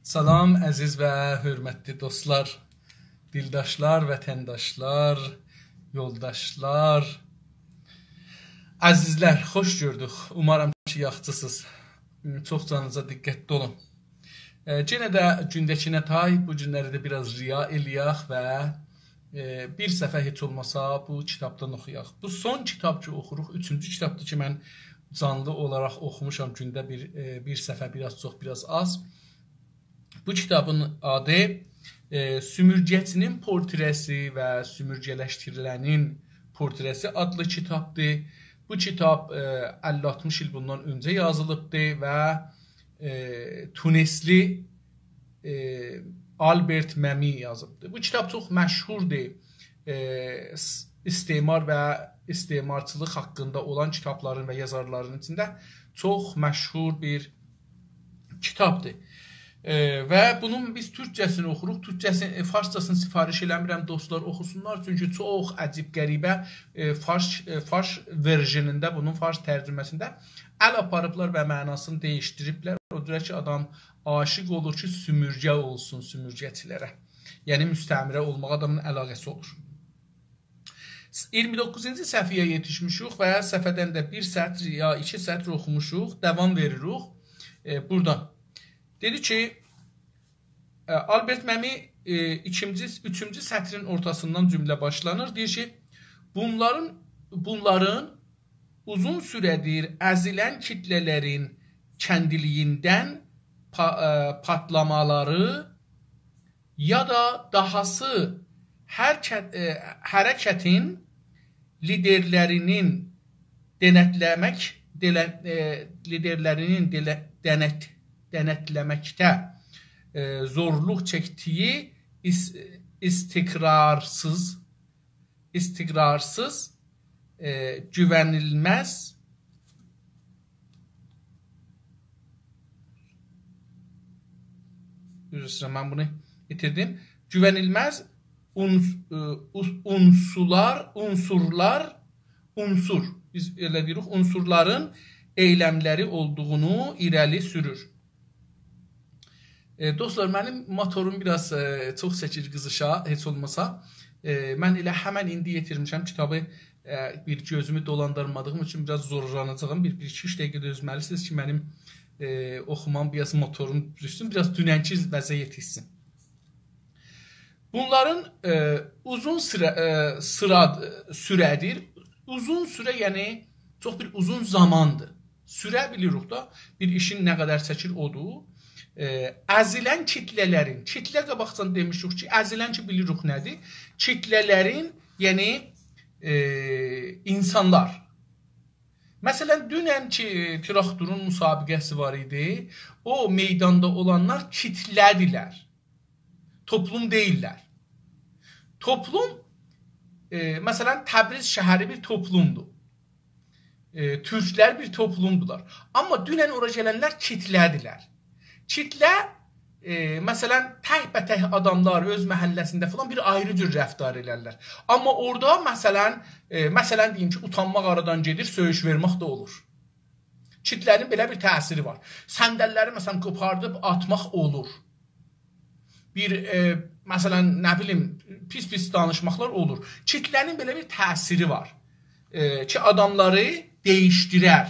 Salam əziz və hörmətli dostlar, dildaşlar, vətəndaşlar, yoldaşlar, əzizlər, xoş gördük. Umarım ki, yaxşısınız. Çox canınıza diqqətli olun. Yenə də gündəkinə tay, bu günləri də biraz riya eləyək və bir səfər heç olmasa bu kitabdan oxuyaq. Bu son kitab ki oxuruq, üçüncü kitabdır ki, mən canlı olaraq oxumuşam gündə bir səfər, biraz çox, biraz az. Bu kitabın adı Sümürgəçinin portresi və sümürgələşdirilənin portresi adlı kitabdır. Bu kitab 50-60 il bundan öncə yazılıbdır və Tunesli Albert Məmi yazıbdır. Bu kitab çox məşhurdur. İstemar və istemarçılıq haqqında olan kitabların və yazarların içində çox məşhur bir kitabdır. Və bunun biz türkcəsini oxuruq. Türkcəsini, farsçasını sifariş eləmirəm, dostlar oxusunlar. Çünki çox əcib qəribə fars versionində, bunun fars tərcüməsində əl aparıblar və mənasını dəyişdiriblər. O cürə ki, adam aşiq olur ki, sümürgə olsun sümürgəçilərə. Yəni, müstəmirə olmaq adamın əlaqəsi olur. 29-cu səhvəyə yetişmişik və səhvədən də bir sətr ya iki sətr oxumuşuq, davam veririk. Buradan. Dedi ki, Albert Məmi üçüncü sətrin ortasından cümlə başlanır. Deyir ki, bunların uzun sürədir əzilən kitlələrin kəndiliyindən patlamaları ya da dahası hərəkətin liderlərinin denetleməkdə zorluq çəkdiyi istiqrarsız, güvənilməz mən bunu itirdim. Güvənilməz biz elə deyirik, unsurların eyləmləri olduğunu irəli sürür. Dostlar, mənim motorum biraz çox çəkir qızışa, heç olmasa. Mən elə həmən indi yetirmişəm kitabı, bir gözümü dolandırmadığım üçün biraz zorlanacağım. Bir 2-3 dəqiqə dözməlisiniz ki, mənim oxumam biraz motorum düşsün, biraz dünənki vəzə yetişsin. Bunların uzun sürədir. Uzun sürə, yəni çox bir uzun zamandır. Sürə bilirik da, bir işin nə qədər çəkir odur. Əzilən kitlələrin, kitlə qabaqcan demişik ki, əzilən ki bilirik nədir? Kitlələrin, yəni insanlar. Məsələn, dünən ki traktorun müsabiqəsi var idi, o meydanda olanlar kitlədirlər. Toplum deyirlər. Toplum, məsələn, Təbriz şəhəri bir toplumdur. Türklər bir toplumdular. Amma dünən ora gələnlər kitlədirlər. Kitlə, məsələn, tək-bətək adamlar öz məhəlləsində falan bir ayrı cür rəftar elərlər. Amma orada, məsələn deyim ki, utanmaq aradan gedir, söyüş vermək də olur. Kitlərin belə bir təsiri var. Səndəlləri, məsələn, qopardıb atmaq olur. Bir, məsələn, nə bilim, pis-pis danışmaqlar olur. Kitlənin belə bir təsiri var ki, adamları dəyişdirər.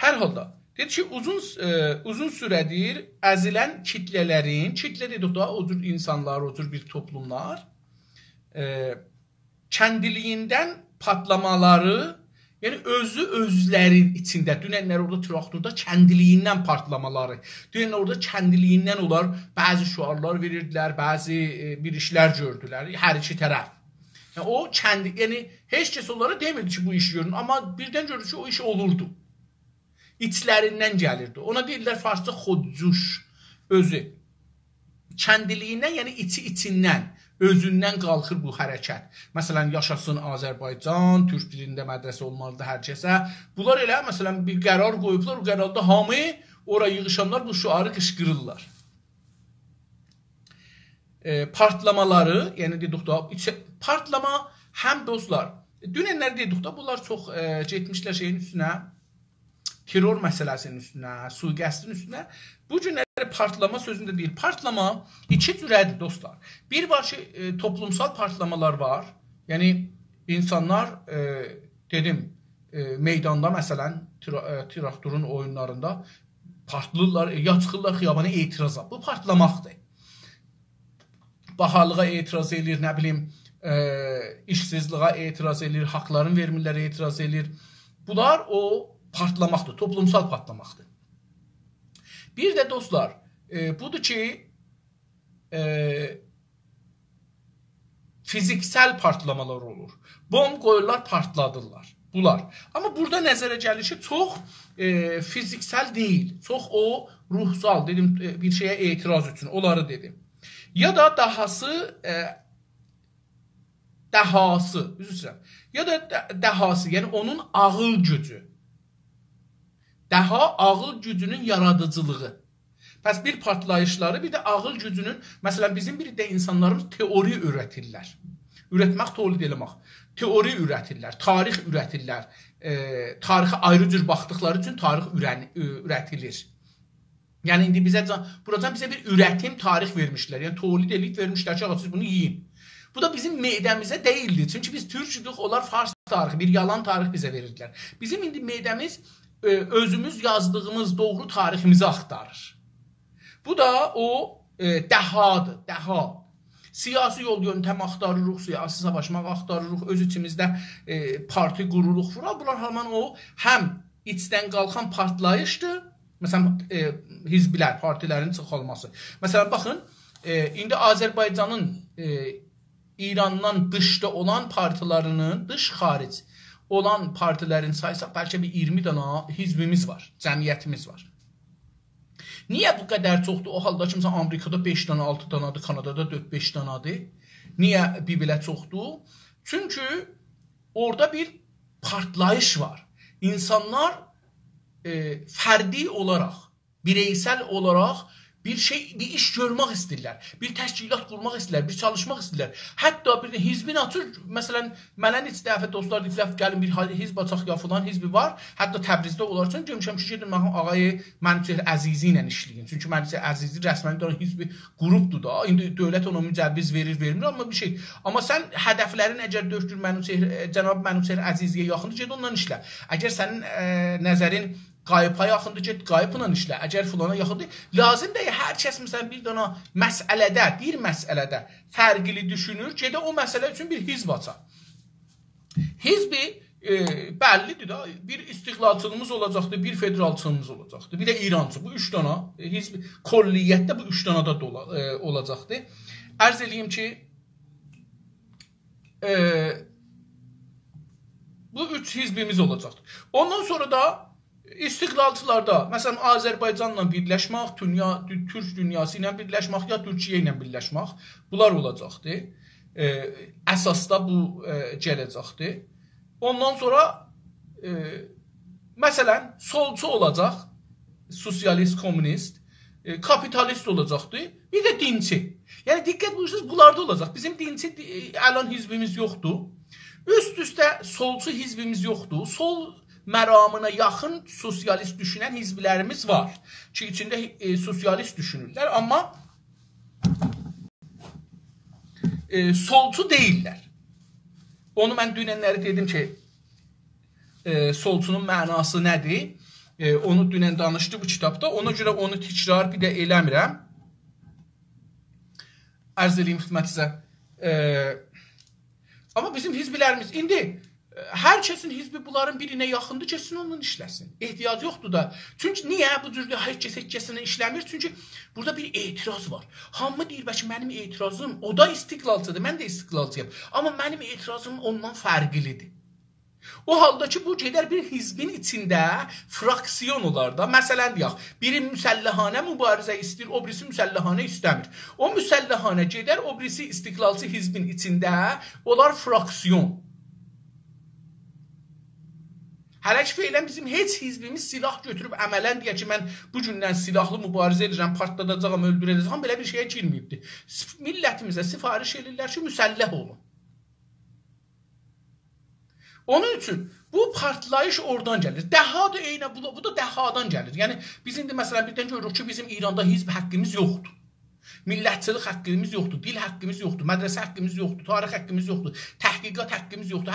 Hər halda, dedi ki, uzun sürədir əzilən kitlələrin, kitlə dedik da, o cür insanlar, o cür bir toplumlar, kəndiliyindən patlamaları, yəni özlərin içində, dünənlər orada traktorda kəndiliyindən partlamaları, dünənlər orada kəndiliyindən olar, bəzi şüarlar verirdilər, bəzi bir işlər gördülər, hər iki tərəf. Yəni, o yəni, heç kəs onlara demirdi ki, bu işi görün, amma birdən gördü ki, o iş olurdu. İçlərindən gəlirdi. Ona deyirlər farsça xodcuş, özü. Kəndiliyindən, yəni içindən, özündən qalxır bu hərəkət. Məsələn, yaşasın Azərbaycan, türk dilində mədrəsə olmalıdır hər kəsə. Bunlar elə, məsələn, bir qərar qoyublar, o qərarda hamı, oraya yığışanlar bu şüarı qışqırırlar. Partlamaları, yəni dedik da, partlama həm dostlar, dünənlər dedik da, bunlar çox getmişlər şeyin üstünə, terror məsələsinin üstünə, sui-qəsdin üstünə bu günləri partlama sözündə deyil. Partlama iki cürədir dostlar. Bir var ki, toplumsal partlamalar var. Yəni insanlar dedim meydanda məsələn traktorun oyunlarında partlırlar, ya çıxırlar xiyabana etiraza. Bu partlamaqdır. Bahalığa etiraz edir, nə bilim, işsizliğe etiraz edir, haqların vermirlərə etiraz edir. Bunlar o partlamaqdır, toplumsal partlamaqdır. Bir də dostlar, budur ki, fiziksel partlamalar olur. Bomb qoyurlar, partladırlar. Bunlar. Amma burada nəzərə gəlir ki, çox fiziksel deyil. Çox o ruhsal, dedim, bir şeyə etiraz üçün. Onları dedim. Ya da dahası üzr ya da dahası, yəni onun ağıl gücü. Daha ağıl gücünün yaradıcılığı. Pəs bir partlayışları, bir də ağıl gücünün, məsələn, bizim bir də insanlarımız teori üretirlər. Üretmək, tolid eləmək. Teori üretirlər, tarix üretirlər. Tarixə ayrı cür baxdıqları üçün tarix üretilir. Yəni indi buradan bizə bir üretim tarix vermişlər. Yəni tolid eləyib vermişlər ki, siz bunu yiyin. Bu da bizim meydəmizə deyildi. Çünki biz türküdük, onlar fars tarixi, bir yalan tarix bizə verirdilər. Bizim indi meydəmiz özümüz yazdığımız doğru tariximizi axtarır. Bu da o dəhadır, dəha. Siyasi yol yöntəm axtarırıq, siyasi savaşmaq axtarırıq, öz içimizdə parti qururuq. Bunlar həmən o həm içdən qalxan partlayışdır. Məsələn, hizblər, partilərin çoxalması. Məsələn, baxın, indi Azərbaycanın İrandan dışda olan partilərinin, dış xaric olan partilərin saysaq, bəlkə bir 20 dana hizbimiz var, cəmiyyətimiz var. Niyə bu qədər çoxdur? O halda ki, məsələn, Amerikada 5 dana, 6 danadır, Kanadada 4-5 danadır. Niyə bir belə çoxdur? Çünki orada bir partlayış var. İnsanlar fərdi olaraq, bireysel olaraq bir iş görmək istəyirlər. Bir təşkilat qurmaq istəyirlər, bir çalışmaq istəyirlər. Hətta bir də hizbin açır. Məsələn, mənə neçə dəfə dostlar deyiblər, gəlin bir hizb açaq ya falan hizbi var. Hətta Təbrizdə onlar üçün görmüşəm ki, gedin ağayı Mənüçehir Əzizi ilə işləyin. Çünki Mənüçehir Əzizi rəsmən bir hizbi qrupdur da. İndi dövlət ona mücəbbiz verir, vermir, amma bir şey. Amma sən hədəflərin əgər döktür cənab Mənüçehir Əziziyə yaxındır, ged ondan işlə. Əgər sənin nəzərin qayıpa yaxındır, get qayıpla işlə. Əgər fulana yaxındır, lazım deyil, hər kəs məsələn bir dana məsələdə, bir məsələdə fərqli düşünür, gedə o məsələ üçün bir hizb açar. Hizbi bəllidir da, bir istiqlalçılığımız olacaqdır, bir federalçılığımız olacaqdır, bir də İrançı. Bu 3 dana hizb kolliyyətdə bu 3 dana da olacaqdır. Ərz eləyim ki, bu 3 hizbimiz olacaqdır. Ondan sonra da İstiqlalçılarda, məsələn, Azərbaycanla birləşmək, Türk dünyası ilə birləşmək, ya Türkiyə ilə birləşmək, bunlar olacaqdır. Əsasda bu gələcəkdir. Ondan sonra, məsələn, solçu olacaq, sosialist, komünist, kapitalist olacaqdır, bir də dinçi. Yəni, diqqət buyursunuz, bunlarda olacaq. Bizim dinçi əlan hizbimiz yoxdur. Üst-üstə solçu hizbimiz yoxdur. Sol məramına yaxın sosialist düşünən hizblərimiz var ki, içində sosialist düşünürlər, amma solçu deyirlər. Onu mən dünənləri dedim ki, solçunun mənası nədir? Onu dünən danışdı bu kitabda, ona görə onu təkrar bir də eləmirəm. Ərz edeyim xidmətinizə. Amma bizim hizblərimiz indi hər kəsin hizbi bunların birinə yaxındır, kesin ondan işləsin. Ehtiyac yoxdur da. Çünki niyə bu cürdə heç kəsinə işləmir? Çünki burada bir etiraz var. Hamı deyir, bəlkə mənim etirazım, o da istiqlalçıdır, mən də istiqlalçıyam. Amma mənim etirazım ondan fərqlidir. O halda ki, bu gedər bir hizbin içində fraksiyon olar da. Məsələn, deyək, biri müsəlləhanə mübarizə istəyir, o birisi müsəlləhanə istəmir. O müsəlləhanə gedər, o birisi istiqlalçı hizbin içində olar fraksiyon. Hələ ki, feylən bizim heç hizbimiz silah götürüb əmələn deyək ki, mən bu gündən silahlı mübarizə edirəm, partladacağım, öldürəcəm, belə bir şeyə girməyibdir. Millətimizə sifariş edirlər ki, müsəlləh olun. Onun üçün bu partlayış oradan gəlir. Dəha da eynə bu da dəhadan gəlir. Yəni biz indi məsələn birdən görürük ki, bizim İranda hizb haqqımız yoxdur. Millətçilik haqqımız yoxdur, dil haqqımız yoxdur, mədrəsə haqqımız yoxdur, tarix haqqımız yoxdur, təhqiqat haqqımız yoxdur,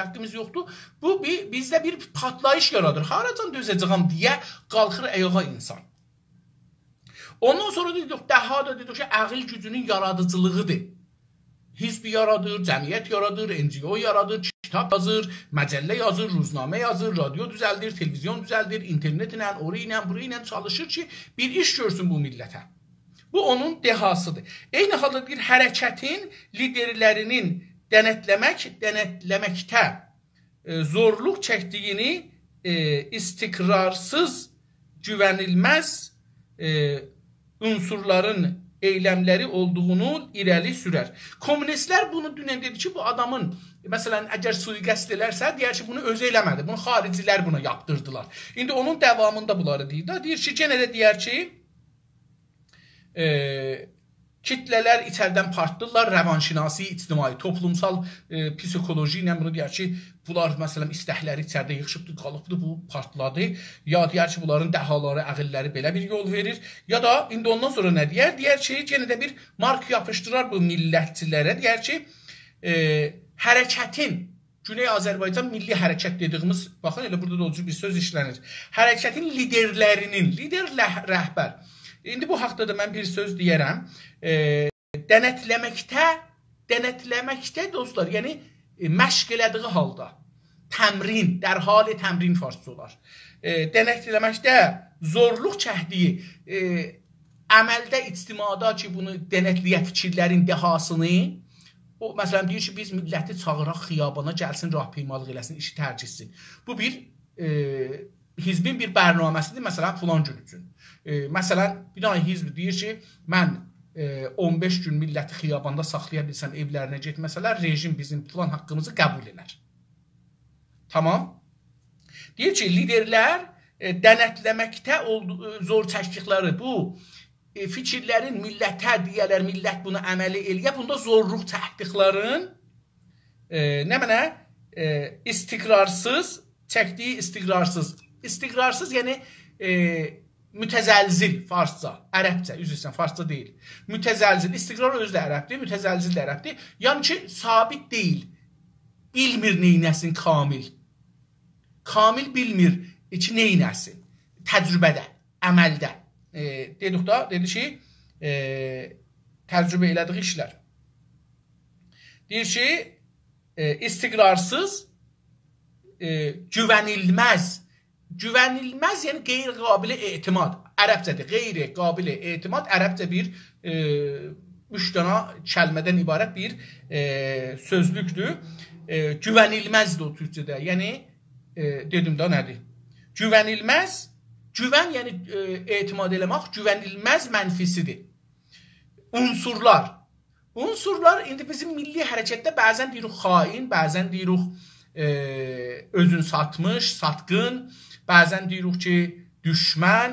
haqqımız yoxdur. Bu bizdə bir partlayış yaradır. Haracan dözəcəyəm deyə qalxır ayağa insan. Ondan sonra dedik, daha da dedik ki, ağıl gücünün yaradıcılığıdır. Hizb yaradır, cəmiyyət yaradır, NGO yaradır, kitab yazır, məcəllə yazır, ruznamə yazır, radio düzəldir, televizyon düzəldir, internet ilə, ora ilə, bura ilə çalışır ki, bir iş görsün bu millətə. Bu onun dehasıdır. Eyni halda bir hərəkətin liderlərinin denetleməkdə zorluq çəkdiyini istikrarsız, güvənilməz unsurların eylemleri olduğunu irəli sürər. Komünistlər bunu dünən dedi ki, bu adamın məsələn əgər suiqəst elərsə, deyər ki, bunu özü eləmədi. Bunu xaricilər buna yaptırdılar. İndi onun davamında bunları deyir. Deyir ki, yenə də deyər ki, kitlələr içərdən partdırlar, rəvanşinasi, ictimai, toplumsal psikoloji ilə bunu deyər ki, bunlar məsələn istəkləri içərdə yığışıbdır, qalıbdır, bu partladı. Ya deyər ki, bunların dəhaları, əqilləri belə bir yol verir. Ya da indi ondan sonra nə deyər? Deyər ki, yenə də bir mark yapışdırar bu millətçilərə. Deyər ki, hərəkətin, Güney Azərbaycan milli hərəkət dediyimiz, baxın elə burada da o cür bir söz işlənir. Hərəkətin liderlərinin, lider rəhbər. İndi bu haqda da mən bir söz deyərəm. Denetləməkdə dostlar, yəni məşq elədiyi halda, təmrin, dərhali təmrin farsçı olar. Denetləməkdə zorluq çəkdiyi, əməldə ictimada ki, bunu denetləyə fikirlərin dehasını, o məsələn deyir ki, biz milləti çağıraq xiyabana gəlsin, rahpeymalıq eləsin, işi tərcihsin. Bu bir hizbin bir bərnaməsidir, məsələn, filan gün üçün. Məsələn, bir dənə hizb deyir ki, mən 15 gün milləti xiyabanda saxlaya bilsəm, evlərinə getməsələr, rejim bizim filan haqqımızı qəbul edər. Tamam. Deyir ki, liderlər denetləməkdə zor çəkdikləri bu fikirlərin millətə deyələr, millət bunu əməli eləyə, bunda zorluq çəkdiklərin nə mənə? İstikrarsız, çəkdiyi istikrarsız, yəni mütəzəlzil farsça, ərəbcə, üzrsən, farsça deyil. Mütəzəlzil, istiqrar özü də ərəbdir, mütəzəlzil də ərəbdir. Yəni ki, sabit deyil. Bilmir neynəsin kamil. Kamil bilmir ki, neynəsin. Təcrübədə, əməldə. Dedik da, dedi ki, təcrübə elədiği işlər. Deyir ki, istiqrarsız, güvənilməz. Güvənilməz, yəni qeyri-qabiliə etimad. Ərəbcədir, qeyri-qabiliə etimad. Ərəbcə bir 3 dənə kəlmədən ibarət bir sözlükdür. Güvənilməzdir o türkçədə. Yəni, dedim da nədir? Güvənilməz, güvən, yəni etimad eləmək, güvənilməz mənfisidir. Unsurlar. Unsurlar, indi bizim milli hərəkətdə bəzən deyirik xain, bəzən deyirik özün satmış, satqın, bəzən deyirik ki, düşmən,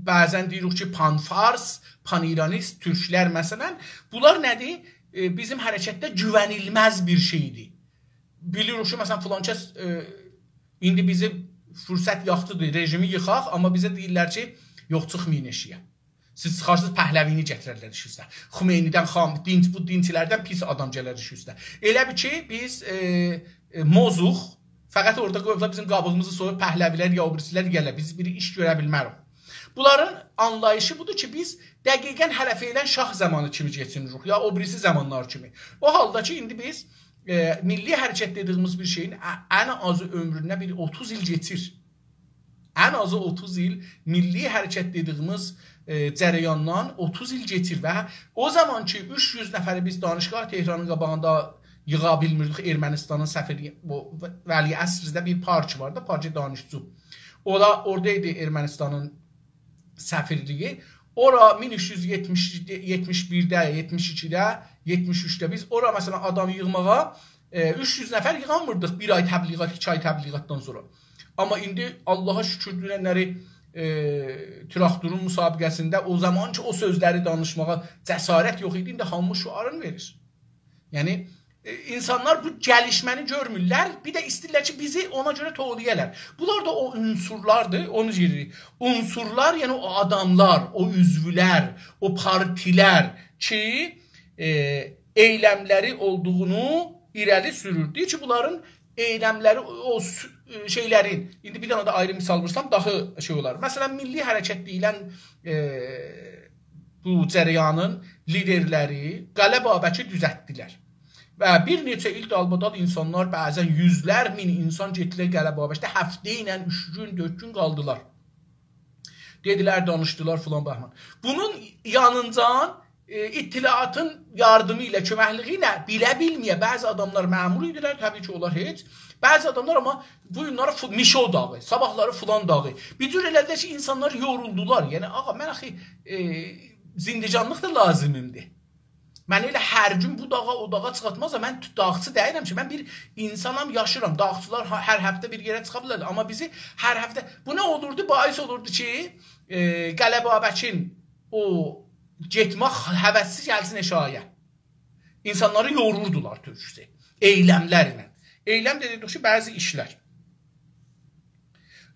bəzən deyirik ki, panfars, paniranist, türklər məsələn. Bunlar nədir? Bizim hərəkətdə güvənilməz bir şeydir. Bilirik ki, məsələn, filan kəs indi bizi fürsət yaxtıdır, rejimi yıxaq, amma bizə deyirlər ki, yox, çıxmayın eşiyə. Siz çıxarsınız, pəhləvini gətirərlər iş üstə. Xümeynidən, bu dinçilərdən pis adam gələr iş üstə. Elə bir ki, biz mozuq, fəqət orada qoyublar bizim qabığımızı soyub pəhləvilər ya obrisilər gələr. Biz bir iş görə bilmərik. Bunların anlayışı budur ki, biz dəqiqən hələf elən şah zamanı kimi geçinirik, ya obrisi zamanlar kimi. O halda ki, indi biz milli hərəkət dediyimiz bir şeyin ən azı ömrünə bir 30 il geçir. Ən azı 30 il milli hərəkət dediyimiz cərəyandan 30 il geçir və o zaman ki 300 nəfəri biz danışqah Tehranın qabağında yığa bilmirdik. Ermənistanın səfiri, Vəli Əsrizdə bir parça var da, parça danışçı. Oradaydı Ermənistanın səfirliyi. Ora 1371-də, 72-də, 73-də biz ora məsələn adam yığmağa 300 nəfər yığamırdıq bir ay təbliğat, 2 ay təbliğatdan sonra. Amma indi Allaha şükür dünənləri traktorun müsabiqəsində o zaman ki o sözləri danışmağa cəsarət yox idi, indi hamı şüarını verir. Yəni insanlar bu gəlişməni görmürlər. Bir də istəyirlər ki, bizi ona görə toğlayarlar. Bunlar da o unsurlardır. Onu deyirik. Unsurlar, yəni o adamlar, o üzvlər, o partilər ki, eyləmləri olduğunu irəli sürür. Deyir ki, bunların eyləmləri o şeylərin, indi bir dənə də ayrı misal vursam daha şey olar. Məsələn, Milli Hərəkət deyilən bu cərəyanın liderləri Qələ Babəki düzəltdilər. Və bir neçə il dalbadal insanlar, bəzən yüzlər min insan getdilər Qələ Babəkdə, həftə ilə 3 gün, 4 gün qaldılar. Dedilər, danışdılar filan bəhman. Bunun yanıncan İttilaatın yardımı ilə, köməkliyi ilə bilə bilməyə bəzi adamlar məmur idilər, təbii ki, onlar heç. Bəzi adamlar amma bu günləri Mişo dağı, sabahları filan dağı. Bir cür elədilər ki, insanlar yoruldular. Yəni, ağa, mən axı zindicanlıq da lazımımdır. Mən elə hər gün bu dağa, o dağa çıxatmazsa, mən dağçı deyirəm ki, mən bir insanam, yaşıram. Dağçılar hər həftə bir yerə çıxa bilərlər. Amma bizi hər həftə... Bu nə olurdu? Bais olurdu ki, Qələ Babəkin o getmək həvəssiz gəlsin eşaya. İnsanları yorurdular türkçəsi. Eyləmlərlə. Eyləm dedik ki, bəzi işlər.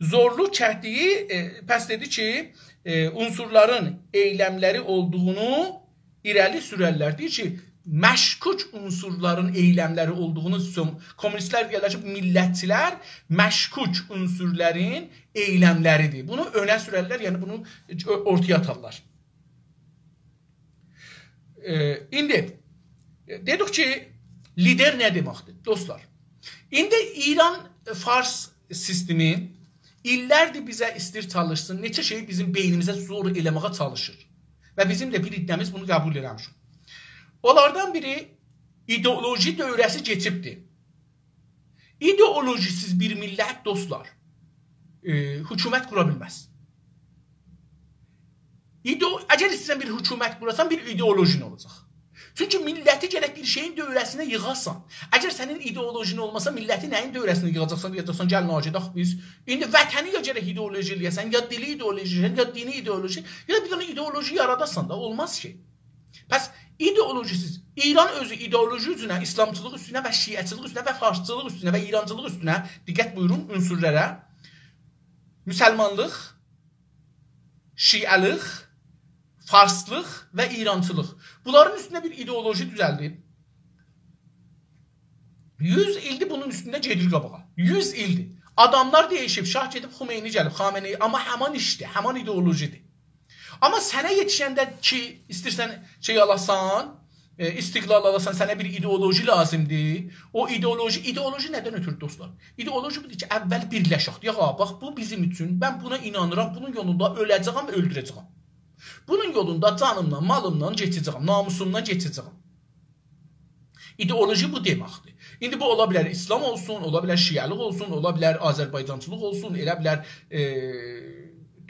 Zorlu çəkdiyi, pəs dedi ki, unsurların eyləmləri olduğunu irəli sürərlər. Deyir ki, məşkuk unsurların eyləmləri olduğunu komünistlər deyirlər ki, millətçilər məşkuk unsurların eyləmləridir. Bunu önə sürərlər, yəni bunu ortaya atarlar. İndi dedik ki, lider nə deməkdir? Dostlar, indi İran-Fars sistemi illərdir bizə istir çalışsın, neçə şeyi bizim beynimizə zor eləməyə çalışır. Və bizim də bir iddiamiz bunu qəbul eləmişik. Onlardan biri ideoloji dövrəsi keçibdir. İdeolojisiz bir millət, dostlar, hökumət qura bilməz. Əgər istəyirsən bir hökumət qurasan, bir ideolojin olacaq. Çünki milləti gərək bir şeyin dövrəsinə yığasan. Əgər sənin ideolojin olmasa, milləti nəyin dövrəsinə yığacaqsan, deyəcəksən, gəl nacədək biz. İndi vətəni ya gərək ideoloji eləyəsən, ya dili ideoloji, ya dini ideoloji, ya bir dənə ideoloji yaradasan da, olmaz ki. Pəs, ideolojisiz, İran özü ideoloji üzünə, İslamçılıq üstünə və şiəçılıq üstünə və farsçılıq üstünə və İrancılıq üstünə, diqqət buyurun ünsürlərə, müsəlmanlıq, şiəlıq, farslıq və İrançılıq. Bunların üstünə bir ideoloji düzəldib. 100 ildir bunun üstündə gedir qabağa. 100 ildir. Adamlar değişib, şah gedib, Xumeyni gəlib, Xameneyi, amma həman işdir, həman ideolojidir. Amma sənə yetişəndə ki, istəyirsən şey alasan, istiqlal alasan, sənə bir ideoloji lazımdır. O ideoloji nədən ötürü dostlar? İdeoloji budur ki, əvvəl birləşək. Yağa, bax, bu bizim üçün, mən buna inanıram, bunun yolunda öləcəyəm, öldürəcəyəm. Bunun yolunda canımla, malımla geçəcəyəm, namusumla geçəcəyəm. İdeoloji bu deməkdir. İndi bu ola bilər İslam olsun, ola bilər şiəlik olsun, ola bilər Azərbaycançılıq olsun, elə bilər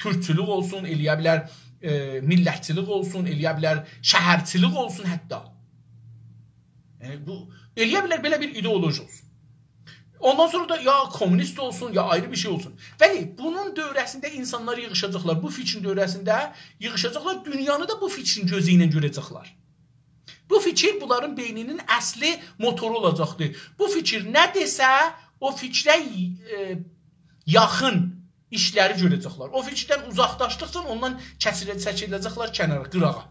türkçülük olsun, eləyə bilər millətçilik olsun, eləyə bilər şəhərçilik olsun hətta. Yəni, bu, eləyə bilər belə bir ideoloji olsun. Ondan sonra da ya komünist olsun, ya ayrı bir şey olsun. Bəli, bunun dövrəsində insanlar yığışacaqlar. Bu fikrin dövrəsində yığışacaqlar. Dünyanı da bu fikrin gözü ilə görəcəklər. Bu fikir bunların beyninin əsli motoru olacaqdır. Bu fikir nə desə, o fikrə yaxın işləri görəcəklər. O fikirdən uzaqlaşdıqca ondan çəkiləcəklər kənara, qırağa.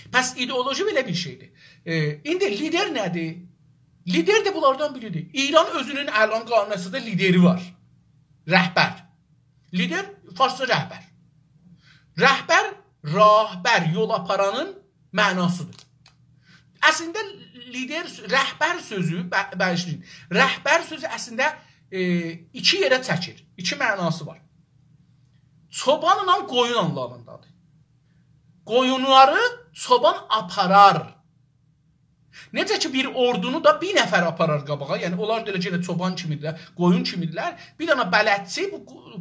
Pəs ideoloji belə bir şeydir. İndi lider nədir? Lider de bunlardan biridir. İran özünün əlan qanunəsində lideri var. Rəhbər. Lider farsça rəhbər. Rəhbər, rahbər, yol aparanın mənasıdır. Əslində lider, rəhbər sözü, bəşliyin, rəhbər sözü əslində iki yerə çəkir. İki mənası var. Çobanla qoyun anlamındadır. Qoyunları çoban aparar. Necə ki, bir ordunu da bir nəfər aparar qabağa, yəni onlar da elə çoban kimidirlər, qoyun kimidirlər, bir dənə bələdçi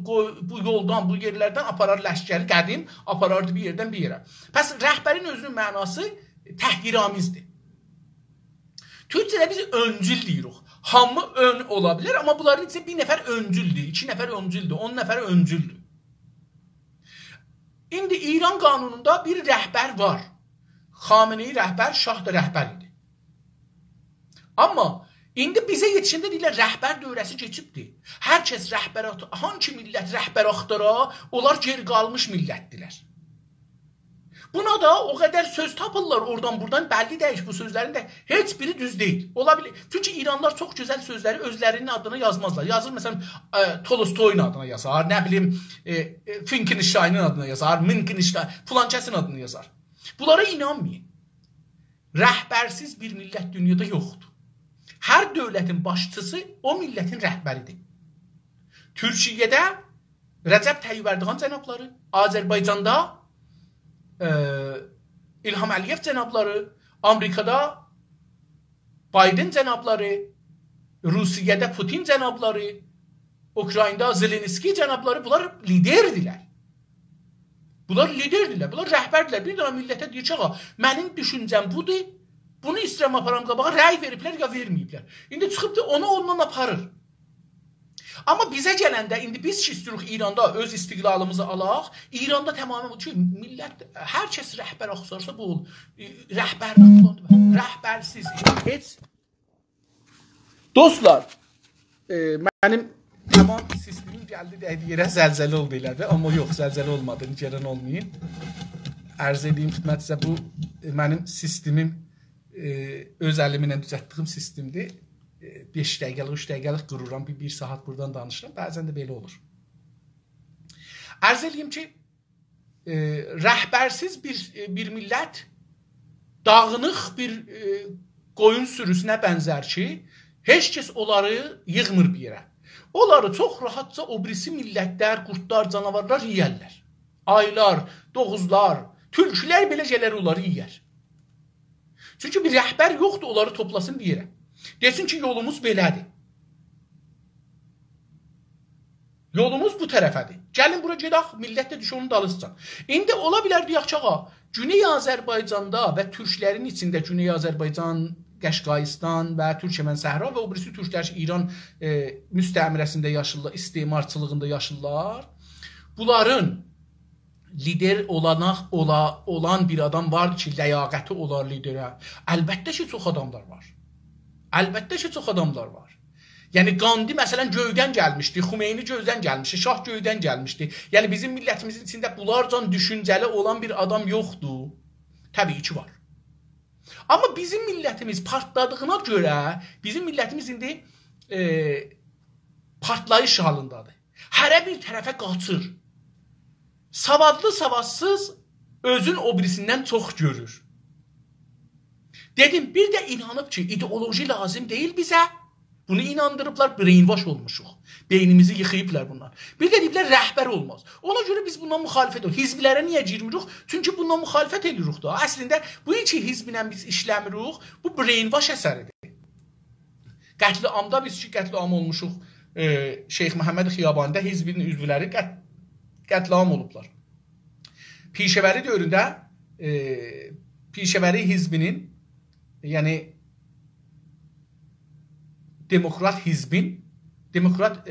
bu yoldan, bu yerlərdən aparar ləşkəri, qədim aparardı bir yerdən bir yerə. Pəs, rəhbərin özünün mənası təhqiramizdir. Türkçədə biz öncül deyirik. Hamı ön ola bilər, amma bunların içində bir nəfər öncüldür, 2 nəfər öncüldür, 10 nəfər öncüldür. İndi İran qanununda bir rəhbər var. Xameneyi rəhbər, şah da rəhbər idi. Amma indi bizə yetişəndə deyirlər rəhbər dövrəsi keçibdir. Hər kəs rəhbər, hansı millət rəhbər axtara, onlar geri qalmış millətdilər. Buna da o qədər söz tapırlar oradan buradan, bəlli deyil bu sözlərin də heç biri düz deyil. Ola bilər. Çünki İranlılar çox gözəl sözləri özlərinin adına yazmazlar. Yazır məsələn Tolstoyun adına yazar, nə bilim Finkenstein'in adına yazar, Minkenstein, filankəsin adına yazar. Bunlara inanmayın. Rəhbərsiz bir millət dünyada yoxdur. Hər dövlətin başçısı o millətin rəhbəridir. Türkiyədə Rəcəb Tayyip Erdoğan cənabları, Azərbaycanda İlham Əliyev cənabları, Amerikada Biden cənabları, Rusiyada Putin cənabları, Ukraynada Zelenski cənabları, bunlar liderdirlər. Bunlar liderdirlər, bunlar rəhbərdirlər. Bir dənə millətə deyir ki, mənim düşüncəm budur, bunu istəyirəm aparam qabağa, rəy veriblər ya verməyiblər. İndi çıxıb da onu ondan aparır. Amma bizə gələndə, indi biz ki istəyirik İranda öz istiqlalımızı alaq, İranda tamamilə bu ki, millət, hər kəs rəhbər axsarsa bu olur. Rəhbərlik, rəhbərsiz, heç. Dostlar, mənim tamam sistemim gəldi dəydi yerə, zəlzələ oldu elədi. Amma yox, zəlzələ olmadı, gələn olmayın. Ərz edeyim xidmət sizə, bu mənim sistemim öz əlimlə düzəltdiyim sistemdir. 5 dəqiqəlik, 3 dəqiqəlik qururam, bir saat buradan danışıram. Bəzən də belə olur. Ərz edeyim ki, rəhbərsiz bir millət dağınıq bir qoyun sürüsünə bənzər ki, heç kəs onları yığmır bir yerə. Onları çox rahatca o birisi millətlər, qurtlar, canavarlar yiyərlər. Aylar, doğuzlar, tülkülər belə gələr onları yiyər. Çünki bir rəhbər yoxdur, onları toplasın bir yerə. Desin ki, yolumuz belədir. Yolumuz bu tərəfədir. Gəlin bura gedək, millət də düşün onun dalısıcan. İndi ola bilər deyək ki, Güney Azərbaycanda və türklərin içində Güney Azərbaycan, Qəşqayistan və Türkmən Səhra və o birisi türklər İran müstəmirəsində yaşırlar, istemarçılığında yaşırlar. Bunların lider olan bir adam vardır ki, ləyaqəti olar liderə. Əlbəttə ki, çox adamlar var. Əlbəttə ki, çox adamlar var. Yəni, Qandi məsələn göydən gəlmişdi, Xümeyni göydən gəlmişdi, Şah göydən gəlmişdi. Yəni, bizim millətimizin içində bunlarcan düşüncəli olan bir adam yoxdur. Təbii ki, var. Amma bizim millətimiz partladığına görə, bizim millətimiz indi partlayış halındadır. Hərə bir tərəfə qaçır. Savadlı, savadsız özün o birisindən çox görür. Dedim, bir də inanıb ki, ideoloji lazım deyil bizə. Bunu inandırıblar, brainwash olmuşuq. Beynimizi yıxıyıblar bunlar. Bir də deyiblər, rəhbər olmaz. Ona görə biz bundan müxalifət edirik. Hizbilərə niyə girmirik? Çünki bundan müxalifət edirik da. Əslində, bu iki hizblə biz işləmirik. Bu brainwash əsəridir. Qətli-amda biz ki, qətli-am olmuşuq. Şeyx Məhəmməd Xiyabanında hizbinin üzvləri qətli-am olublar. Pişəvəri dövründə Pişəvəri hizbinin, yəni Demokrat hizbin, Demokrat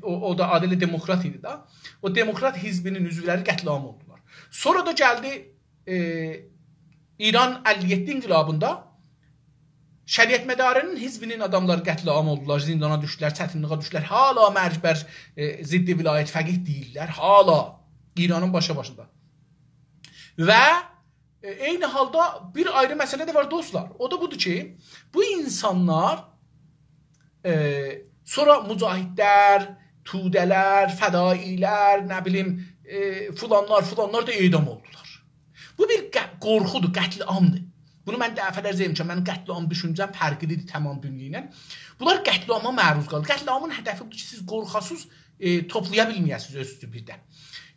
o da adıyla Demokrat idi da. O Demokrat hizbinin üzvləri qətl-am oldular. Sonra da gəldi İran 57 inqilabında Şəriət Mədarinin hizbinin adamları qətl-am oldular, zindana düşdülər, çətinliyə düşdülər. Hala mərcbər ziddi vilayət fəqih deyirlər. Hala İranın başında. Və eyni halda bir ayrı məsələ də var dostlar. O da budur ki, bu insanlar sonra mücahidlər, tudələr, fədailər, nə bilim, fulanlar da edam oldular. Bu bir qorxudur, qətl-amdır. Bunu mən dəfələrcə demişəm, mənim qətl-am düşüncəm fərqlidir tamam dünya ilə. Bunlar qətl-ama məruz qalır. Qətl-amın hədəfi budur ki, siz qorxasız toplaya bilməyəsiniz özünüzü birdən.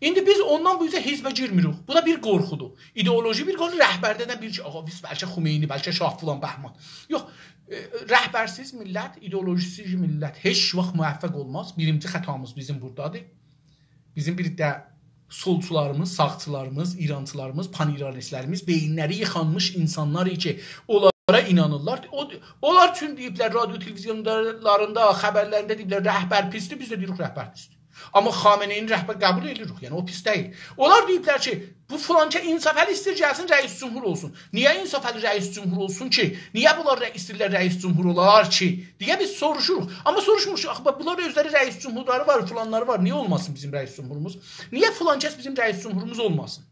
İndi biz ondan bu yüzə hizbə girmirik. Bu da bir qorxudur. İdeoloji bir qorxu, rəhbərdə də bir ki, biz bəlkə Xümeyni, bəlkə Şah filan Bəhman. Yox, rəhbərsiz millət, ideolojisiz millət heç vaxt müvəffəq olmaz. Birinci xətamız bizim buradadır. Bizim bir də solçularımız, sağçılarımız, İrançılarımız, pan-İranistlərimiz, beyinləri yıxanmış insanlar ki, onlara inanırlar. Onlar üçün deyiblər, radio televizyonlarında, xəbərlərində deyiblər, rəhbər pisdir, biz də deyirik, rəhbər pisdir. Amma Xameneyin rəhbər qəbul edirik. Yəni o pis deyil. Onlar deyiblər ki, bu filanca İnsaf Əli istəyir gəlsin rəis cümhur olsun. Niyə İnsaf Əli rəis cümhur olsun ki? Niyə bunlar istəyirlər rəis cümhur olar ki? Deyə biz soruşuruq. Amma soruşmuşuq. Axı bunlar özləri rəis cümhurları var, filanları var. Niyə olmasın bizim rəis cümhurumuz? Niyə filancəs bizim rəis cümhurumuz olmasın?